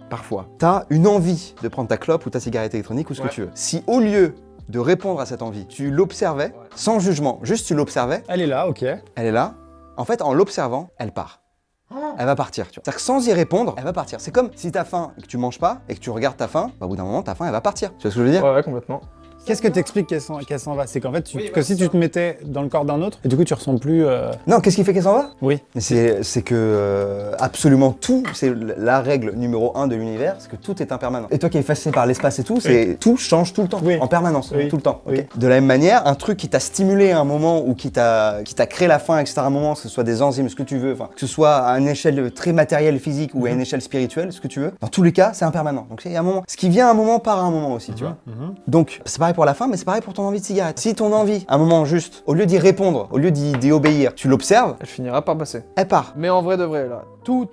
parfois, t'as une envie de prendre ta clope ou ta cigarette électronique ou ce Ouais. que tu veux. Si au lieu de répondre à cette envie, tu l'observais sans jugement, juste tu l'observais, Elle est là, ok. elle est là. En fait, en l'observant, elle part. Elle va partir, tu vois. C'est-à-dire que sans y répondre, elle va partir. C'est comme si t'as faim et que tu manges pas et que tu regardes ta faim, bah, au bout d'un moment, ta faim, elle va partir. Tu vois ce que je veux dire? Ouais, complètement. Qu'est-ce que t'expliques qu'elle s'en va? C'est qu'en fait, que si tu te mettais dans le corps d'un autre, et du coup, tu ressens plus. Non, qu'est-ce qui fait qu'elle s'en va? Oui. Mais c'est que absolument tout, c'est la règle numéro 1 de l'univers, c'est que tout est impermanent. Et toi qui es fasciné par l'espace et tout, c'est tout change tout le temps, Oui. en permanence, Oui. tout le temps. ok Oui. De la même manière, un truc qui t'a stimulé à un moment ou qui t'a créé la faim, etc. à un moment, que ce soit des enzymes, ce que tu veux, enfin, que ce soit à une échelle très matérielle, physique ou à une échelle spirituelle, ce que tu veux, dans tous les cas, c'est impermanent. Donc il y a un moment, ce qui vient à un moment part à un moment aussi, tu vois. Donc c'est pareil pour la faim, mais c'est pareil pour ton envie de cigarette. Si ton envie, à un moment juste, au lieu d'y répondre, au lieu d'y obéir, tu l'observes, Elle finira par passer. elle part. Mais en vrai de vrai, là, tous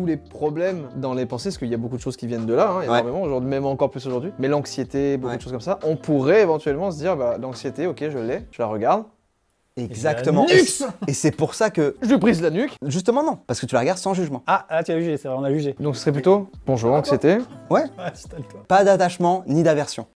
les problèmes dans les pensées, parce qu'il y a beaucoup de choses qui viennent de là, hein, énormément, aujourd'hui, même encore plus aujourd'hui, mais l'anxiété, beaucoup Ouais. de choses comme ça, on pourrait éventuellement se dire, bah, l'anxiété, ok, je l'ai, je la regarde, Exactement. la nuque. Et c'est pour ça que, je lui brise la nuque, justement non, parce que tu la regardes sans jugement. Ah, tu as jugé, c'est vrai, on a jugé. donc ce serait plutôt, bonjour, anxiété, Ouais, Ah, installe-toi. pas d'attachement ni d'aversion.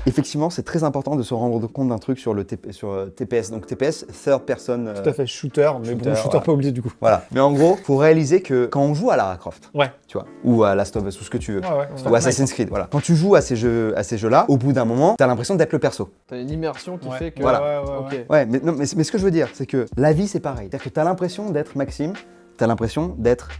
Effectivement, c'est très important de se rendre compte d'un truc sur le TPS. Donc TPS, third person. Tout à fait, shooter, mais shooter, bon, shooter voilà. pas oublié du coup. Voilà. Mais en gros, faut réaliser que quand on joue à Lara Croft, Ouais. tu vois, ou à Last of Us ou ce que tu veux, Ouais. ou Assassin's Creed, voilà. Quand tu joues à ces jeux-là, au bout d'un moment, t'as l'impression d'être le perso. t'as une immersion qui Ouais. fait que, Voilà. ok, Ouais, mais, non, mais ce que je veux dire, c'est que la vie, c'est pareil. C'est-à-dire que t'as l'impression d'être Maxime, t'as l'impression d'être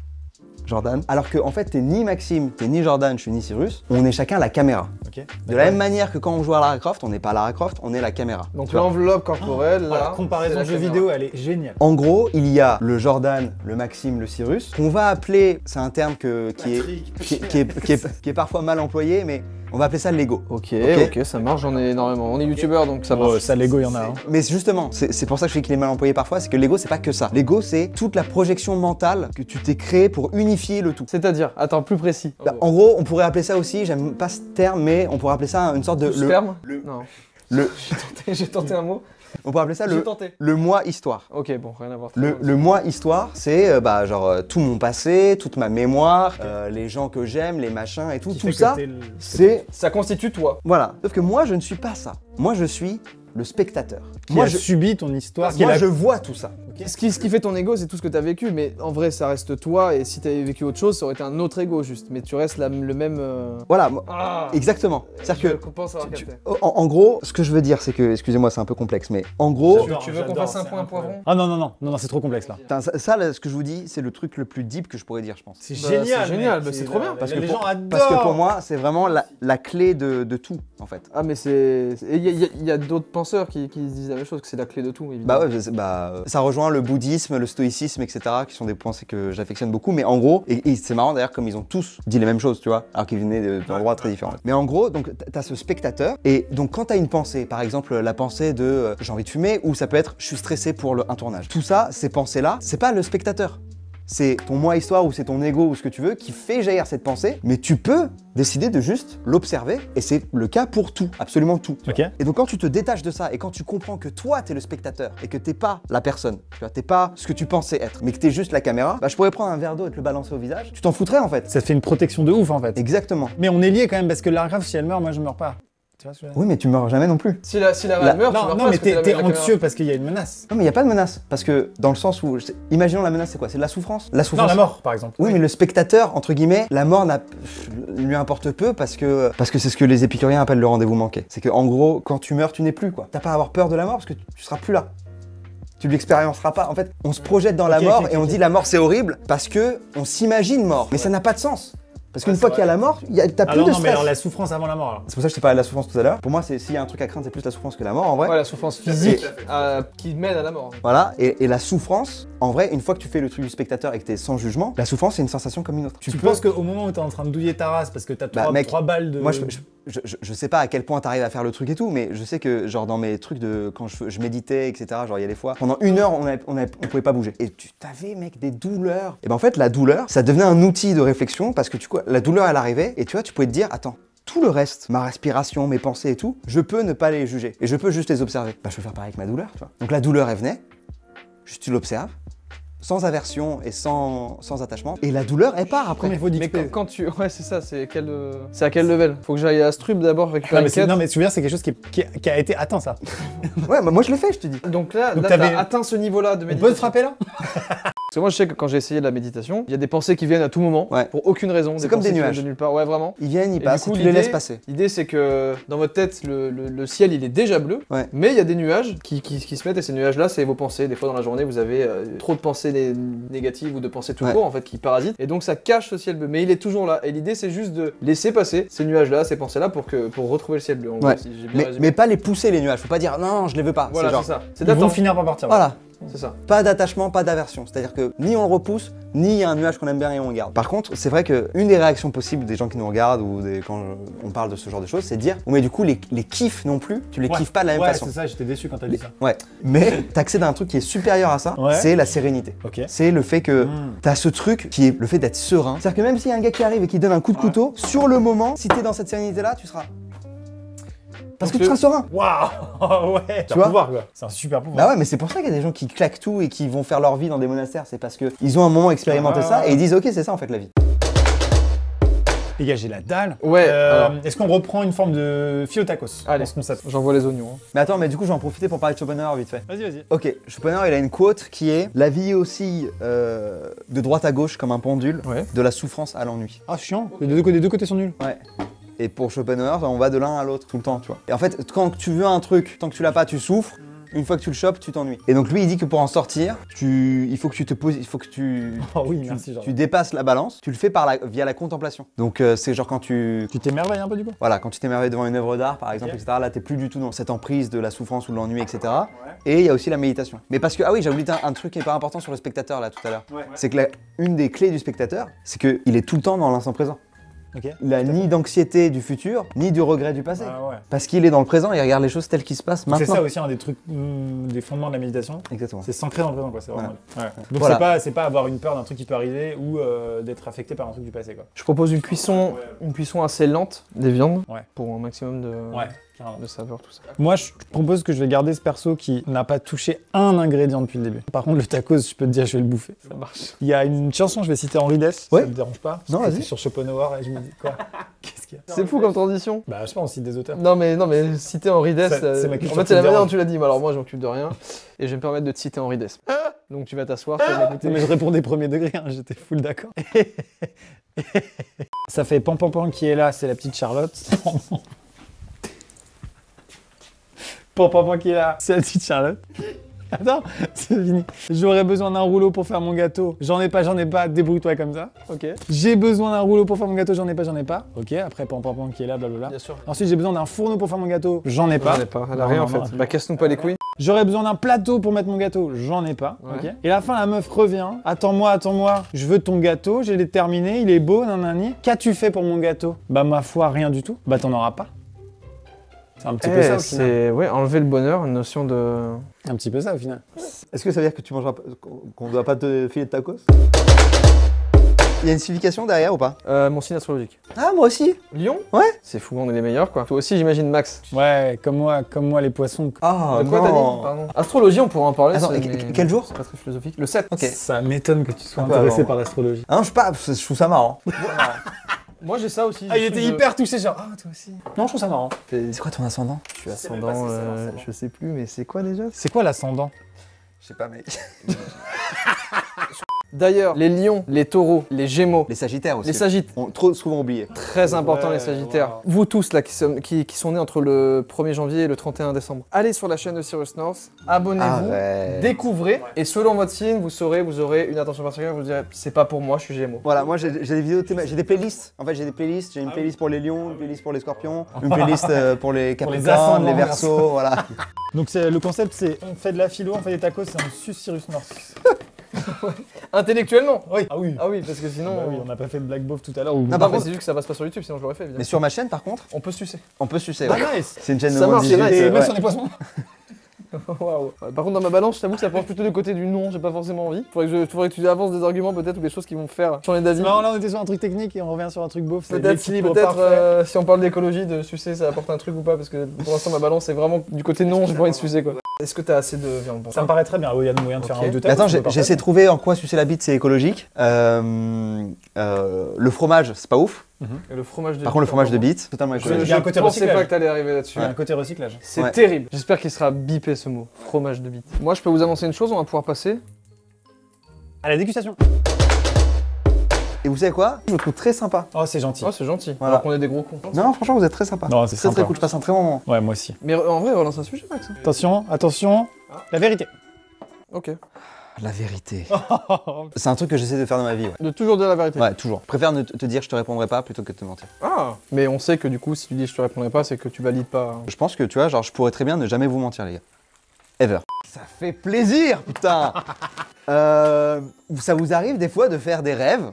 Jordan, alors que en fait, t'es ni Maxime, t'es ni Jordan, je suis ni Cyrus, on est chacun la caméra. Ok. De la même manière que quand on joue à Lara Croft, on n'est pas Lara Croft, on est la caméra. donc Tu vois. l'enveloppe corporelle, La là, comparaison c'est la jeu caméra. vidéo, elle est géniale. En gros, il y a le Jordan, le Maxime, le Cyrus, qu'on va appeler, c'est un terme qui est parfois mal employé, mais on va appeler ça l'ego. Ok, Ok. ok, ça marche, j'en ai énormément. On est youtubeur donc ça marche. Ça, Lego, il y en a. Hein. Mais justement, c'est pour ça que je dis qu'il est mal employé parfois, c'est que l'ego, c'est pas que ça. L'ego, c'est toute la projection mentale que tu t'es créée pour unifier le tout. C'est-à-dire, attends, plus précis. Bah, en gros, on pourrait appeler ça aussi, j'aime pas ce terme, mais on pourrait appeler ça une sorte de... Sperme Non. le- J'ai tenté un mot. on pourrait appeler ça J'ai tenté. le moi histoire. Ok, bon, rien à voir. Le moi histoire, c'est tout mon passé, toute ma mémoire, les gens que j'aime, les machins et tout. Qui Tout fait que ça, t'es c'est... Ça constitue toi. Voilà. Sauf que moi, je ne suis pas ça. Moi, je suis le spectateur. Qui Moi, a je, subi ton histoire. moi, je vois tout ça. Ce qui fait ton ego, c'est tout ce que t'as vécu, mais en vrai, ça reste toi, et si t'avais vécu autre chose, ça aurait été un autre ego juste. Mais tu restes le même. Voilà, Ah exactement. Je C'est-à-dire que... pense avoir tu- capté. en gros, ce que je veux dire, c'est que, excusez-moi, c'est un peu complexe, mais en gros, Tu veux qu'on fasse un point poivron? Ah non, c'est trop complexe là. putain, ça, là, ce que je vous dis, c'est le truc le plus deep que je pourrais dire, je pense. C'est Bah, génial. c'est génial, mec. bah, c'est trop bien. Parce les que gens pour- adorent. Parce que pour moi, c'est vraiment la clé de tout, en fait. Ah, mais c'est. Il y a d'autres penseurs qui se disent la même chose, que c'est la clé de tout, évidemment. Bah ouais, ça rejoint le bouddhisme, le stoïcisme, etc., qui sont des pensées que j'affectionne beaucoup, mais en gros, et c'est marrant d'ailleurs, comme ils ont tous dit les mêmes choses, tu vois, alors qu'ils venaient d'endroits très différents. Mais en gros, donc, t'as ce spectateur, et donc quand t'as une pensée, par exemple, la pensée de j'ai envie de fumer, ou ça peut être je suis stressé pour un tournage. Tout ça, ces pensées-là, c'est pas le spectateur. C'est ton moi histoire ou c'est ton ego ou ce que tu veux qui fait jaillir cette pensée, mais tu peux décider de juste l'observer et c'est le cas pour tout, absolument tout. Ok. Et donc quand tu te détaches de ça et quand tu comprends que toi t'es le spectateur et que t'es pas la personne, tu vois, t'es pas ce que tu pensais être, mais que t'es juste la caméra, bah je pourrais prendre un verre d'eau et te le balancer au visage, tu t'en foutrais en fait. Ça te fait une protection de ouf en fait. Exactement. Mais on est liés quand même parce que Lara Croft, si elle meurt, moi je meurs pas. Tu vois ce que je veux dire? Oui, mais tu meurs jamais non plus. Si la reine meurt, tu Non, meurs non, pas mais parce que t'es la caméra. anxieux parce qu'il y a une menace. Non, mais il n'y a pas de menace. Parce que dans le sens où, imaginons la menace, c'est quoi? C'est de la souffrance? La Non, souffrance. la mort par exemple. Oui, mais le spectateur, entre guillemets, la mort lui importe peu parce que c'est ce que les épicuriens appellent le rendez-vous manqué. C'est que en gros, quand tu meurs, tu n'es plus quoi. T'as pas à avoir peur de la mort parce que tu seras plus là. Tu l'expérienceras pas. En fait, on se projette dans la Ok, mort ok, et on ok. dit la mort c'est horrible parce que on s'imagine mort. Mais ça n'a pas de sens. Parce qu'une Ouais, fois c'est qu'il y a vrai. la mort, t'as plus Alors de non, mais stress. alors la souffrance avant la mort alors. C'est pour ça que je t'ai parlé de la souffrance tout à l'heure. Pour moi, s'il y a un truc à craindre, c'est plus la souffrance que la mort en vrai. Ouais, la souffrance physique qui mène à la mort. Voilà, et la souffrance, en vrai, une fois que tu fais le truc du spectateur et que t'es sans jugement, la souffrance c'est une sensation comme une autre. Tu penses qu'au moment où t'es en train de douiller ta race parce que t'as Bah, mec, trois balles de. Moi, je sais pas à quel point t'arrives à faire le truc et tout, mais je sais que, genre, dans mes trucs de. Quand je méditais, etc., genre, il y a des fois, pendant 1 heure, on pouvait pas bouger. Et tu t'avais, mec, des douleurs. Et ben, en fait, la douleur, ça devenait un outil de réflexion parce que, la douleur, elle arrivait et tu vois, tu pouvais te dire, attends. Tout le reste, ma respiration, mes pensées et tout, je peux ne pas les juger et je peux juste les observer. Bah, je peux faire pareil avec ma douleur, tu vois. Donc la douleur, elle venait, juste tu l'observes, sans aversion et sans attachement, et la douleur, elle part après. Combien il faut Mais d'XP? quand tu. Ouais, c'est ça, c'est à quel level? Faut que j'aille à Strub d'abord récupérer Non, mais une quête. non, mais souviens, c'est quelque chose qui a été atteint ça. Ouais, bah moi je l'ai fait, je te dis. Donc là, Donc là t'avais- t'as atteint ce niveau-là de On méditation. peut te frapper là? Parce que moi, je sais que quand j'ai essayé de la méditation, il y a des pensées qui viennent à tout moment, Ouais. pour aucune raison. C'est comme pensées des qui viennent nuages. de nulle part. Ouais, vraiment. Ils viennent, Et ils du passent, coup, et tu les laisses passer. L'idée, c'est que dans votre tête, le ciel, il est déjà bleu, Ouais. mais il y a des nuages qui se mettent, et ces nuages-là, c'est vos pensées. Des fois, dans la journée, vous avez trop de pensées négatives ou de pensées tout Ouais. court, en fait, qui parasitent. Et donc, ça cache ce ciel bleu, mais il est toujours là. Et l'idée, c'est juste de laisser passer ces nuages-là, ces pensées-là, pour retrouver le ciel bleu. En gros, Ouais. si j'ai bien résumé. Mais pas les pousser les nuages, faut pas dire non, je les veux pas. Voilà, c'est genre, c'est ça. C'est Ils vont d'attendre. finir par partir. voilà, C'est ça. pas d'attachement, pas d'aversion. C'est-à-dire que ni on le repousse, ni il y a un nuage qu'on aime bien et on le garde. Par contre, c'est vrai qu'une des réactions possibles des gens qui nous regardent ou quand on parle de ce genre de choses, c'est de dire, oh, mais du coup, les kiffs non plus, tu les Ouais. kiffes pas de la même Ouais, façon. c'est ça, j'étais déçu quand t'as dit ça. Ouais, mais t'accèdes à un truc qui est supérieur à ça, Ouais. c'est la sérénité. Ok. C'est le fait que Mm. t'as ce truc qui est le fait d'être serein. C'est-à-dire que même s'il y a un gars qui arrive et qui donne un coup de couteau, sur le moment, si t'es dans cette sérénité-là, tu seras. Parce que Donc tu seras serein. Waouh. Ouais. C'est un vois pouvoir quoi. C'est un super pouvoir. Bah ouais, mais c'est pour ça qu'il y a des gens qui claquent tout et qui vont faire leur vie dans des monastères. C'est parce qu'ils ont un moment expérimenté Ouais, ça ouais. et ils disent ok, c'est ça en fait la vie. Les gars, j'ai la dalle. Ouais, alors. Est-ce qu'on reprend une forme de fiotacos Allez. dans ce concept? J'envoie les oignons. hein. Mais attends, mais du coup, je vais en profiter pour parler de Schopenhauer vite fait. Vas-y, vas-y. Ok, Schopenhauer, il a une quote qui est la vie oscille de droite à gauche comme un pendule, Ouais. de la souffrance à l'ennui. Ah, chiant. Les deux côtés sont nuls. Ouais. Et pour Schopenhauer, on va de l'un à l'autre tout le temps, tu vois. Et en fait, quand tu veux un truc, tant que tu l'as pas, tu souffres. Une fois que tu le chopes, tu t'ennuies. Et donc lui, il dit que pour en sortir, il faut que tu te poses, il faut que Oh oui, merci, genre. tu dépasses la balance. Tu le fais via la contemplation. Donc c'est genre quand tu t'émerveilles un peu du coup? voilà, quand tu t'émerveilles devant une œuvre d'art, par exemple, Ok. etc. Là, t'es plus du tout dans cette emprise de la souffrance ou de l'ennui, etc. Et il y a aussi la méditation. Mais parce que ah oui, j'ai oublié un truc qui est pas important sur le spectateur là tout à l'heure. Ouais. C'est que une des clés du spectateur, c'est qu'il est tout le temps dans l'instant présent. Ok. Il n'a ni d'anxiété du futur, ni du regret du passé. Ah ouais. Parce qu'il est dans le présent et il regarde les choses telles qu'ils se passent C'est maintenant. ça aussi un des trucs, des fondements de la méditation. Exactement. C'est s'ancrer dans le présent quoi. C'est vraiment. Ouais. Donc Voilà. c'est pas avoir une peur d'un truc qui peut arriver ou d'être affecté par un truc du passé quoi. Je propose une cuisson assez lente des viandes Ouais. pour un maximum Ouais. Carrément. de saveur, tout ça. Moi, je propose que je vais garder ce perso qui n'a pas touché un ingrédient depuis le début. Par contre, le tacos, je peux te dire, je vais le bouffer. Ça marche. Il y a une chanson, je vais citer Henri Dess, Ouais. ça te dérange pas? Non, Parce que vas-y. c'est sur Schopenhauer et je me dis quoi? Qu'est-ce qu'il y a? C'est fou comme transition. Bah, je sais pas, on cite des auteurs. Non mais citer Henri Dess, C'est ma culture en fait qui c'est la me manière dont dérange. tu l'as dit, mais alors moi je m'occupe de rien et je vais me permettre de te citer Henri Dess. Donc tu vas t'asseoir, tu vas m'écouter. Non, mais je répondais premier degré, hein, j'étais full d'accord. Ça fait Pan Pan Pan qui est là, c'est la petite Charlotte. Pan Pan Pan qui est là, c'est la petite Charlotte. Attends, c'est fini. J'aurais besoin d'un rouleau pour faire mon gâteau. J'en ai pas, débrouille-toi comme ça. Ok, J'ai besoin d'un rouleau pour faire mon gâteau, j'en ai pas. Ok, après Pan Pan Pan qui est là, blablabla. bien sûr. Ensuite, j'ai besoin d'un fourneau pour faire mon gâteau, j'en ai pas. J'en ai pas, elle a Non, rien non, en fait. non. Bah casse-nous pas les couilles. J'aurais besoin d'un plateau pour mettre mon gâteau, j'en ai pas. Ouais. Ok. Et à la fin, la meuf revient. Attends-moi, je veux ton gâteau, j'ai terminé, il est beau, nanani. Qu'as-tu fait pour mon gâteau? Bah, ma foi, rien du tout. Bah, t'en auras pas. C'est un petit peu ça au final. C'est ouais, enlever le bonheur, une notion de. Un petit peu ça au final. Est-ce que ça veut dire que tu mangeras qu'on ne doit pas te filer de tacos? Il y a une signification derrière ou pas? Mon signe astrologique. Ah, moi aussi. Lion? Ouais. C'est fou, on est les meilleurs quoi. Toi aussi, j'imagine, Max. Ouais, comme moi les poissons. Ah, Quoi t'as dit? Pardon. Astrologie, on pourra en parler. Attends, quel jour? C'est pas très philosophique. Le 7. Ok. Ça m'étonne que tu sois Un peu intéressé avant. par l'astrologie. Ah non, je sais pas, je trouve ça marrant. Moi j'ai ça aussi. Ah, il était hyper touché, genre, ah, toi aussi. Non, je trouve ça marrant. C'est quoi ton ascendant? Je suis ascendant, je sais plus, mais c'est quoi déjà? C'est quoi l'ascendant? Je sais pas, mec. D'ailleurs, les lions, les taureaux, les gémeaux, Les sagittaires aussi. les sagittes, On trop souvent oublié. très important Ouais, les sagittaires. wow. Vous tous là qui sont nés entre le 1er janvier et le 31 décembre, allez sur la chaîne de Cyrus North, abonnez-vous, découvrez, et selon votre signe, vous aurez une attention particulière, vous direz c'est pas pour moi, je suis gémeaux. Voilà, moi j'ai des vidéos j'ai des playlists. En fait, j'ai des playlists. J'ai une playlist pour les lions, une playlist pour les scorpions, une playlist pour les capricornes, ascendants, les versos, voilà. Donc le concept c'est on fait de la philo, on fait des tacos et on suce Cyrus North. Intellectuellement. Oui. Ah oui. Ah oui, parce que sinon. Bah oui, on n'a pas fait de Black Beauf tout à l'heure. Ou... Non, Non, par mais contre- c'est juste que ça passe pas sur YouTube, sinon je l'aurais fait évidemment. Mais sur ma chaîne, par contre, On peut sucer. on peut sucer. Ah Ouais. nice. C'est une chaîne de Ça moins de marche, 18, c'est nice. Et ouais. même sur les poissons. Waouh. Par contre, dans ma balance, je t'avoue que ça penche plutôt du côté du non, j'ai pas forcément envie. Faudrait que tu avances des arguments peut-être ou des choses qui vont me faire changer d'avis. Non, là on était sur un truc technique et on revient sur un truc beauf. c'est Peut-être si, l'équilibre peut-être parfait. si on parle d'écologie, de sucer, ça apporte un truc ou pas, parce que pour l'instant ma balance est vraiment du côté non, j'ai pas envie de sucer quoi. Est-ce que t'as assez de viande pour Ça me paraît très bien. Oui, il y a moyen de faire Ok. un ou deux Mais tacos. attends, c'est pas j'ai essayé de trouver en quoi sucer la bite c'est écologique. Le fromage, c'est pas ouf. Et le fromage de Par contre, le fromage de bite, totalement Je, écologique. Il y a un je côté pensais recyclage. pas que t'allais arriver là-dessus. Il y a un côté recyclage. C'est Ouais. terrible. J'espère qu'il sera bipé ce mot. Fromage de bite. Moi, je peux vous annoncer une chose, on va pouvoir passer. À la dégustation. Et vous savez quoi? Je me trouve très sympa. Oh, c'est gentil. Oh, c'est gentil. Voilà. Alors qu'on est des gros cons. Non, franchement, vous êtes très sympa. Non, c'est Très sympa. cool, je passe un très bon moment. Ouais, moi aussi. Mais en vrai, on relance un sujet, Max. Attention, attention. La vérité. Ok. La vérité. C'est un truc que j'essaie de faire dans ma vie, ouais. De toujours dire la vérité. Ouais, toujours. Je préfère ne te dire je te répondrai pas plutôt que de te mentir. Ah. Mais on sait que du coup, si tu dis je te répondrai pas, c'est que tu valides pas. Je pense que tu vois, genre, je pourrais très bien ne jamais vous mentir, les gars. Ever. Ça fait plaisir, putain. Ça vous arrive des fois de faire des rêves,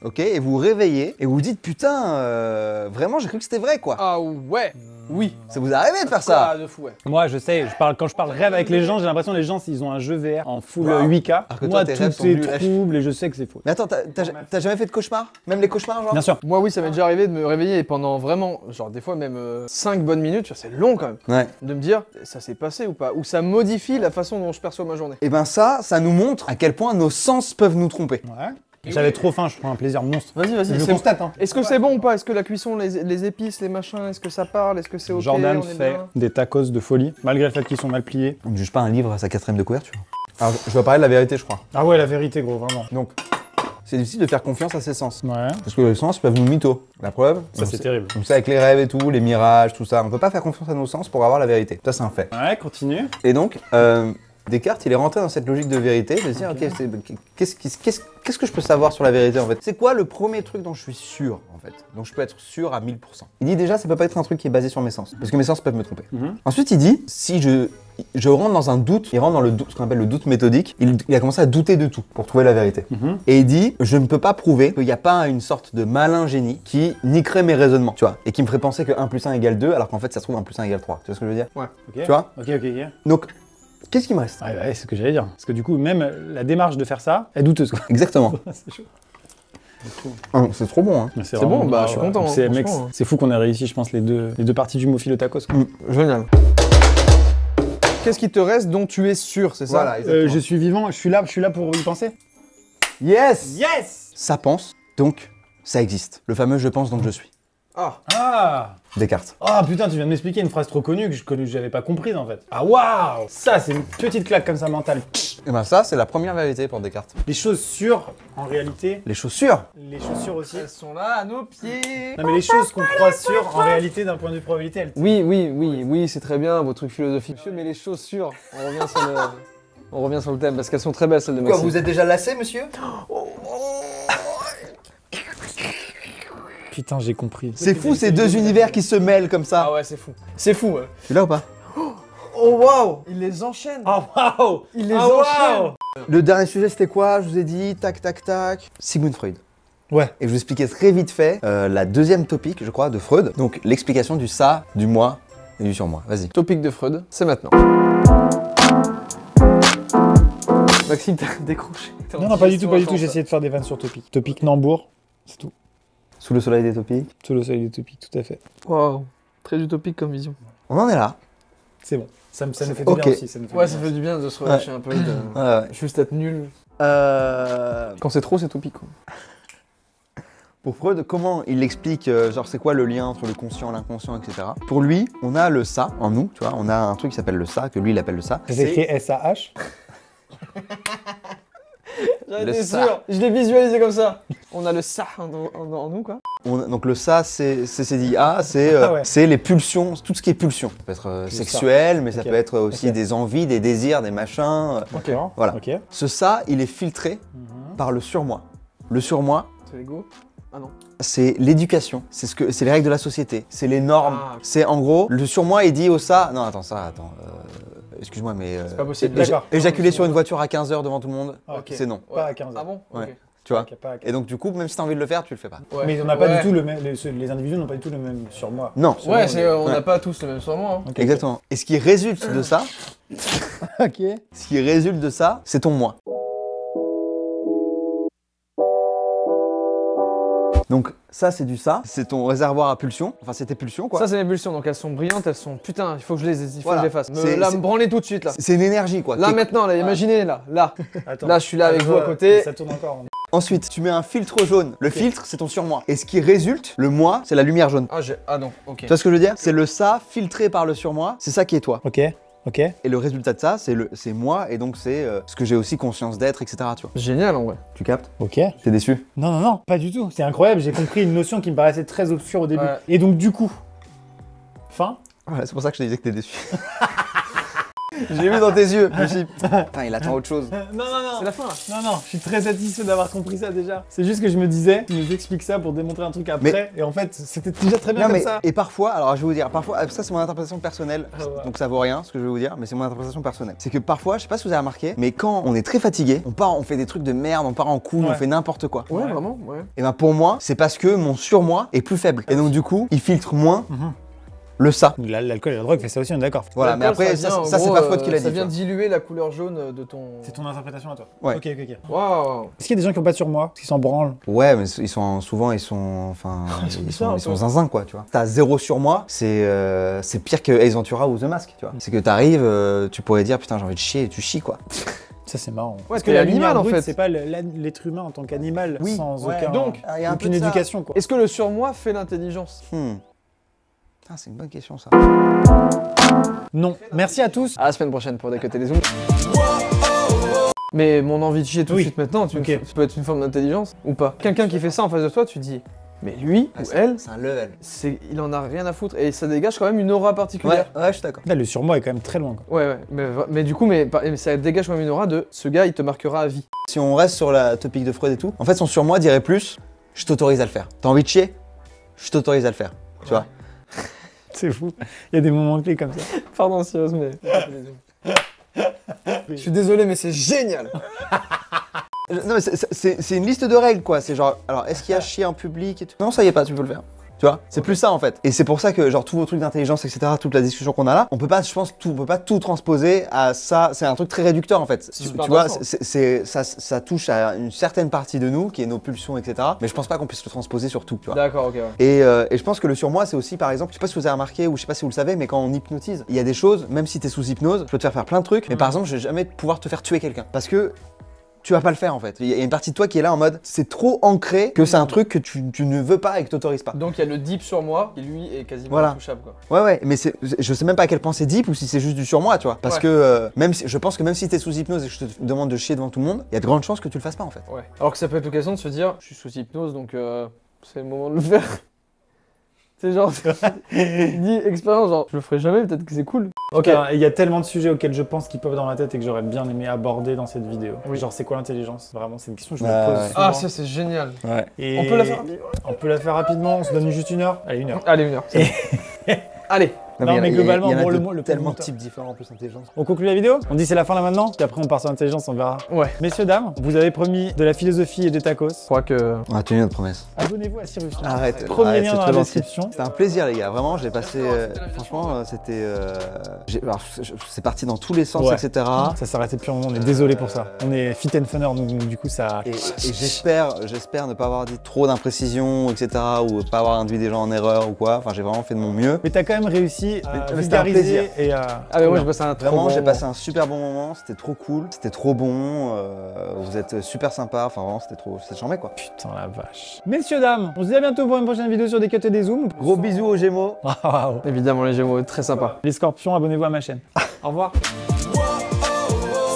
ok, et vous vous réveillez et vous vous dites putain, vraiment, j'ai cru que c'était vrai, quoi. Ah ouais. Oui. Ça vous est arrivé de faire ça? Ah, de fou, ouais. Moi, je sais, quand je parle rêve avec les gens, j'ai l'impression que les gens, ils ont un jeu VR en full 8K. Alors que toi, Moi, tes tout rêves sont est nuls. trouble et je sais que c'est faux. Mais attends, t'as jamais fait de cauchemar? Même les cauchemars, genre? Bien sûr. Moi, oui, ça m'est déjà arrivé de me réveiller et pendant vraiment, genre des fois même 5 bonnes minutes, tu vois, c'est long quand même, Ouais. de me dire ça s'est passé ou pas, ou ça modifie la façon dont je perçois ma journée. Et ben ça nous montre à quel point nos sens peuvent nous tromper. Ouais. J'avais trop faim, je prends un plaisir monstre. Vas-y, Je vas-y. le c'est- constate, hein. Est-ce que c'est bon ou pas? Est-ce que la cuisson, les épices, les machins, est-ce que ça parle? Est-ce que c'est ok? Jordan on est fait bien des tacos de folie, malgré le fait qu'ils sont mal pliés. On ne juge pas un livre à sa 4ème de couverture. Alors, je dois parler de la vérité, je crois. Ah ouais, la vérité, gros, vraiment. Donc, c'est difficile de faire confiance à ses sens. Ouais. Parce que les sens peuvent nous mytho. La preuve, Ça, c'est terrible. comme ça avec les rêves et tout, les mirages, tout ça. On peut pas faire confiance à nos sens pour avoir la vérité. Ça, c'est un fait. Ouais, continue. Et donc, Descartes, il est rentré dans cette logique de vérité, de se dire, ok, qu'est-ce que je peux savoir sur la vérité en fait? C'est quoi le premier truc dont je suis sûr en fait? Dont je peux être sûr à 1000%? Il dit déjà, ça peut pas être un truc qui est basé sur mes sens, parce que mes sens peuvent me tromper. Ensuite, il dit, si je rentre dans un doute, il rentre dans le doute, ce qu'on appelle le doute méthodique, il a commencé à douter de tout pour trouver la vérité. Et il dit, je ne peux pas prouver qu'il n'y a pas une sorte de malin génie qui niquerait mes raisonnements, tu vois, et qui me ferait penser que 1 plus 1 égale 2, alors qu'en fait, ça se trouve 1 plus 1 égale 3. Tu vois ce que je veux dire? Ouais. Ok. Tu vois? Ok. Donc, qu'est-ce qui me reste? Ouais, c'est ce que j'allais dire. Parce que du coup, même la démarche de faire ça est douteuse, quoi. Exactement. C'est chaud. Ah, c'est trop bon, hein. Mais C'est vraiment- bon, bah, je suis content, hein, C'est mec, franchement, hein. c'est fou qu'on ait réussi, je pense, les deux parties du mot tacos. quoi. Génial. Qu'est-ce qui te reste dont tu es sûr, c'est ça? Voilà, exactement. Je suis vivant, je suis là pour y penser. Yes! Yes. Ça pense, donc ça existe. Le fameux je pense donc je suis. Ah. Descartes. Ah putain, tu viens de m'expliquer une phrase trop connue que j'avais pas comprise en fait. Ah waouh. Ça, c'est une petite claque comme ça mentale. Et ben ça, c'est la première vérité pour Descartes. Les choses sûres, en réalité, Les chaussures. les chaussures aussi. Elles sont là à nos pieds. Non mais les choses qu'on croit sûres, en réalité, d'un point de vue probabilité, elles... Oui, c'est très bien, vos trucs philosophiques. Monsieur, mais les chaussures, on revient sur le thème, parce qu'elles sont très belles, celles de Maxime. êtes déjà lassé, monsieur? Putain, j'ai compris. C'est fou ces deux univers qui se mêlent comme ça. Ah ouais, c'est fou. C'est fou, ouais. Tu es là ou pas? Oh waouh. Il les enchaîne. Ah waouh. Il les Ah, enchaîne. waouh. Le dernier sujet, c'était quoi? Je vous ai dit, tac, tac, tac. Sigmund Freud. Ouais. Et je vous expliquais très vite fait la deuxième topique, je crois, de Freud. Donc l'explication du ça, du moi et du sur moi. Vas-y. Topic de Freud, c'est maintenant. Maxime, t'as décroché. Non, pas du tout, j'ai essayé de faire des vannes sur Topic. Topic Nambour, c'est tout. Sous le soleil des topiques. Sous le soleil des Topic, tout à fait. Waouh, très utopique comme vision. On en est là. C'est bon. Ça nous fait du Ok. bien aussi. Ça nous fait Ouais, du ça bien. fait du bien de se relâcher un peu, de Ouais. juste être nul. Euh, Quand c'est trop, c'est utopique. Quoi. Pour Freud, comment il explique, genre c'est quoi le lien entre le conscient, l'inconscient, etc. Pour lui, on a le ça en nous, tu vois, on a un truc qui s'appelle le ça, que lui il appelle le ça. C'est écrit S-A-H. J'en Le étais ça. sûr, je l'ai visualisé comme ça. On a le ça en nous, quoi. Donc le ça, c'est CCDA, c'est Ah ouais. c'est les pulsions, tout ce qui est pulsion. Ça peut être Le ça. sexuel, mais ça Ok. peut être aussi Ok. des envies, des désirs, des machins. D'accord. Voilà. Ok. Ce ça, il est filtré par le surmoi. Le surmoi, C'est l'ego. Ah non. c'est l'éducation, c'est les règles de la société, c'est les normes. Ah. C'est en gros, le surmoi il dit au ça, non attends, excuse-moi mais C'est pas possible. D'accord. éjaculer sur une voiture à 15h devant tout le monde, Ah, ok. c'est non, Pas à 15 Ah heures. bon. Ouais. Ok. tu vois. Ok, pas à 15. Et donc du coup, même si t'as envie de le faire, tu le fais pas. Ouais. Mais on n'a pas Ouais. du tout le même. Les individus n'ont pas du tout le même sur moi. Non, Ouais, c'est, on n'a Ouais. pas tous le même sur moi. Hein. Ok, exactement. Et ce qui résulte de ça, Ok. ce qui résulte de ça, c'est ton moi. Donc ça, c'est du ça, c'est ton réservoir à pulsions, enfin c'est tes pulsions quoi. Ça, c'est mes pulsions, donc elles sont brillantes, elles sont. Putain, il faut que je Voilà. les fasse. C'est- Là, c'est- me branler tout de suite là. C'est une énergie quoi. Là T'es- maintenant, là, imaginez là. Attends. Là, je suis là avec je vous à vois, côté. Ça tourne encore. Ensuite, tu mets un filtre jaune. Le filtre, c'est ton surmoi. Et ce qui résulte, le moi, c'est la lumière jaune. Ah non, ok. Tu vois ce que je veux dire? C'est le ça filtré par le surmoi, c'est ça qui est toi. Ok. Ok. Et le résultat de ça, c'est moi, et donc c'est ce que j'ai aussi conscience d'être, etc. Tu vois. Génial en vrai. Tu captes? Ok. T'es déçu? Non, non, non, pas du tout. C'est incroyable. J'ai compris une notion qui me paraissait très obscure au début. Ouais. Et donc, du coup, fin. Voilà, c'est pour ça que je te disais que t'es déçu. J'ai vu dans tes yeux. Je me suis dit, putain, il attend autre chose. Non, non, non. C'est la fin là. Non, non, je suis très satisfait d'avoir compris ça déjà. C'est juste que je me disais, tu nous expliques ça pour démontrer un truc après. Et en fait, c'était déjà très bien Non, comme mais, ça. et parfois, alors je vais vous dire, parfois, ça c'est mon interprétation personnelle, Ah ouais. donc ça vaut rien ce que je vais vous dire, mais c'est mon interprétation personnelle. C'est que parfois, je sais pas si vous avez remarqué, mais quand on est très fatigué, on fait des trucs de merde, on part en couille, Ouais. on fait n'importe quoi. Ouais, Ouais. vraiment, ouais. Et ben pour moi, c'est parce que mon surmoi est plus faible. Et donc du coup, il filtre moins Mhm. le ça. L'alcool et la drogue fait ça aussi, on est d'accord. Voilà, mais après, vient, en ça c'est gros, pas Freud qui l'a dit. Ça tu vient vois. diluer la couleur jaune de ton. C'est ton interprétation à toi. Ouais. Ok, ok, ok. Waouh. Est-ce qu'il y a des gens qui ont pas de surmoi, parce qu'ils s'en branlent? Ouais, mais souvent ils sont, enfin, bizarres, ils sont quoi. zinzin quoi, tu vois. T'as zéro surmoi, c'est pire que Ace Ventura ou The Mask, tu vois. C'est que t'arrives, tu pourrais dire putain j'ai envie de chier, et tu chies quoi. Ça, c'est marrant. Ouais, Parce c'est que la l'animal, lumière en brute, fait. c'est pas l'être humain en tant qu'animal Oui, sans ouais. aucun, Donc, il y a un peu aucune de ça. éducation, quoi. Est-ce que le surmoi fait l'intelligence? Putain, c'est une bonne question ça. Non. Merci à tous. À la semaine prochaine pour décoter les zooms. Mais mon envie de chier tout de Oui. suite maintenant, Ok. ça peut être une forme d'intelligence ou pas. Quelqu'un qui fait ça en face de toi, tu dis, mais lui ou elle, C'est un level. il en a rien à foutre et ça dégage quand même une aura particulière. Ouais, je suis d'accord. Là, le surmoi est quand même très loin, quoi. Ouais, mais du coup, mais ça dégage quand même une aura de ce gars, il te marquera à vie. Si on reste sur la topic de Freud et tout, en fait son surmoi dirait plus je t'autorise à le faire. T'as envie de chier? Je t'autorise à le faire. Tu vois? C'est fou. Il y a des moments clés comme ça. Pardon, Cyrus, mais. Je suis désolé, mais c'est génial! Non mais c'est une liste de règles quoi, c'est genre, alors est-ce qu'il y a chier en public et tout? Non ça y est pas, tu peux le faire. Tu vois? C'est plus ça en fait. Et c'est pour ça que genre tous vos trucs d'intelligence, etc., toute la discussion qu'on a là, on peut pas, je pense, on peut pas tout transposer à ça, c'est un truc très réducteur en fait. C'est Tu super vois, intéressant. ça touche à une certaine partie de nous, qui est nos pulsions, etc., mais je pense pas qu'on puisse le transposer sur tout, tu vois. D'accord, ok, ouais. Et je pense que le surmoi, c'est aussi, par exemple, je sais pas si vous avez remarqué ou je sais pas si vous le savez, mais quand on hypnotise, il y a des choses, même si t'es sous hypnose, je peux te faire plein de trucs, mais par exemple, je vais jamais pouvoir te faire tuer quelqu'un. Parce que tu vas pas le faire en fait. Il y a une partie de toi qui est là en mode, c'est trop ancré que c'est un truc que tu ne veux pas et que t'autorises pas. Donc il y a le deep sur moi qui lui est quasiment Voilà. intouchable quoi. Ouais, mais je sais même pas à quel point c'est deep ou si c'est juste du surmoi, tu vois. Parce Ouais. que même si, je pense que même si t'es sous hypnose et que je te demande de chier devant tout le monde, il y a de grandes chances que tu le fasses pas en fait. Ouais. Alors que ça peut être l'occasion de se dire, je suis sous hypnose donc c'est le moment de le faire. C'est genre, dit expérience, genre, je le ferai jamais, peut-être que c'est cool. Ok. Il y a tellement de sujets auxquels je pense qui peuvent dans ma tête et que j'aurais bien aimé aborder dans cette vidéo. Oui. Genre, c'est quoi l'intelligence? Vraiment, c'est une question que je me Ouais, pose ouais. souvent. Ah, ça c'est génial. Ouais. Et On peut la faire rapidement. On peut la faire rapidement, on se donne juste 1 heure. Allez, 1 heure. Allez, 1 heure. Allez, Non, mais globalement, il y en a bon, de le tellement de plus types différents en plus intelligence. On conclut la vidéo? On dit c'est la fin là maintenant, puis après on part sur l'intelligence, on verra. Ouais. Messieurs, dames, vous avez promis de la philosophie et des tacos. Je crois que. On a tenu notre promesse. Abonnez-vous à Cyrus. Arrête. Premier arrête, lien c'est dans très la gentil. description. C'était un plaisir les gars, vraiment j'ai passé, franchement c'était, c'est parti dans tous les sens Ouais. etc. Ça s'arrêtait plus un moment, on est désolé pour ça. On est fit and funner, donc du coup ça... Et j'espère ne pas avoir dit trop d'imprécisions etc. ou pas avoir induit des gens en erreur ou quoi, enfin j'ai vraiment fait de mon mieux. Mais t'as quand même réussi à Mais c'était un vulgariser plaisir. et à... Ah, mais moi j'ai passé un Vraiment, trop j'ai bon passé un super bon moment, c'était trop cool, c'était trop bon, vous êtes super sympa, enfin vraiment c'était charmé quoi. Putain la vache. Messieurs, dames, on se dit à bientôt pour une prochaine vidéo sur des cuts et des zooms. Gros bisous aux Gémeaux. Waouh. Évidemment, les Gémeaux, très sympa. Les scorpions, abonnez-vous à ma chaîne. Au revoir.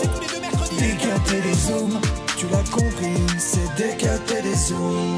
C'est tous les deux mercredis. Des cuts et des zooms, tu l'as compris, c'est des cuts et des zooms.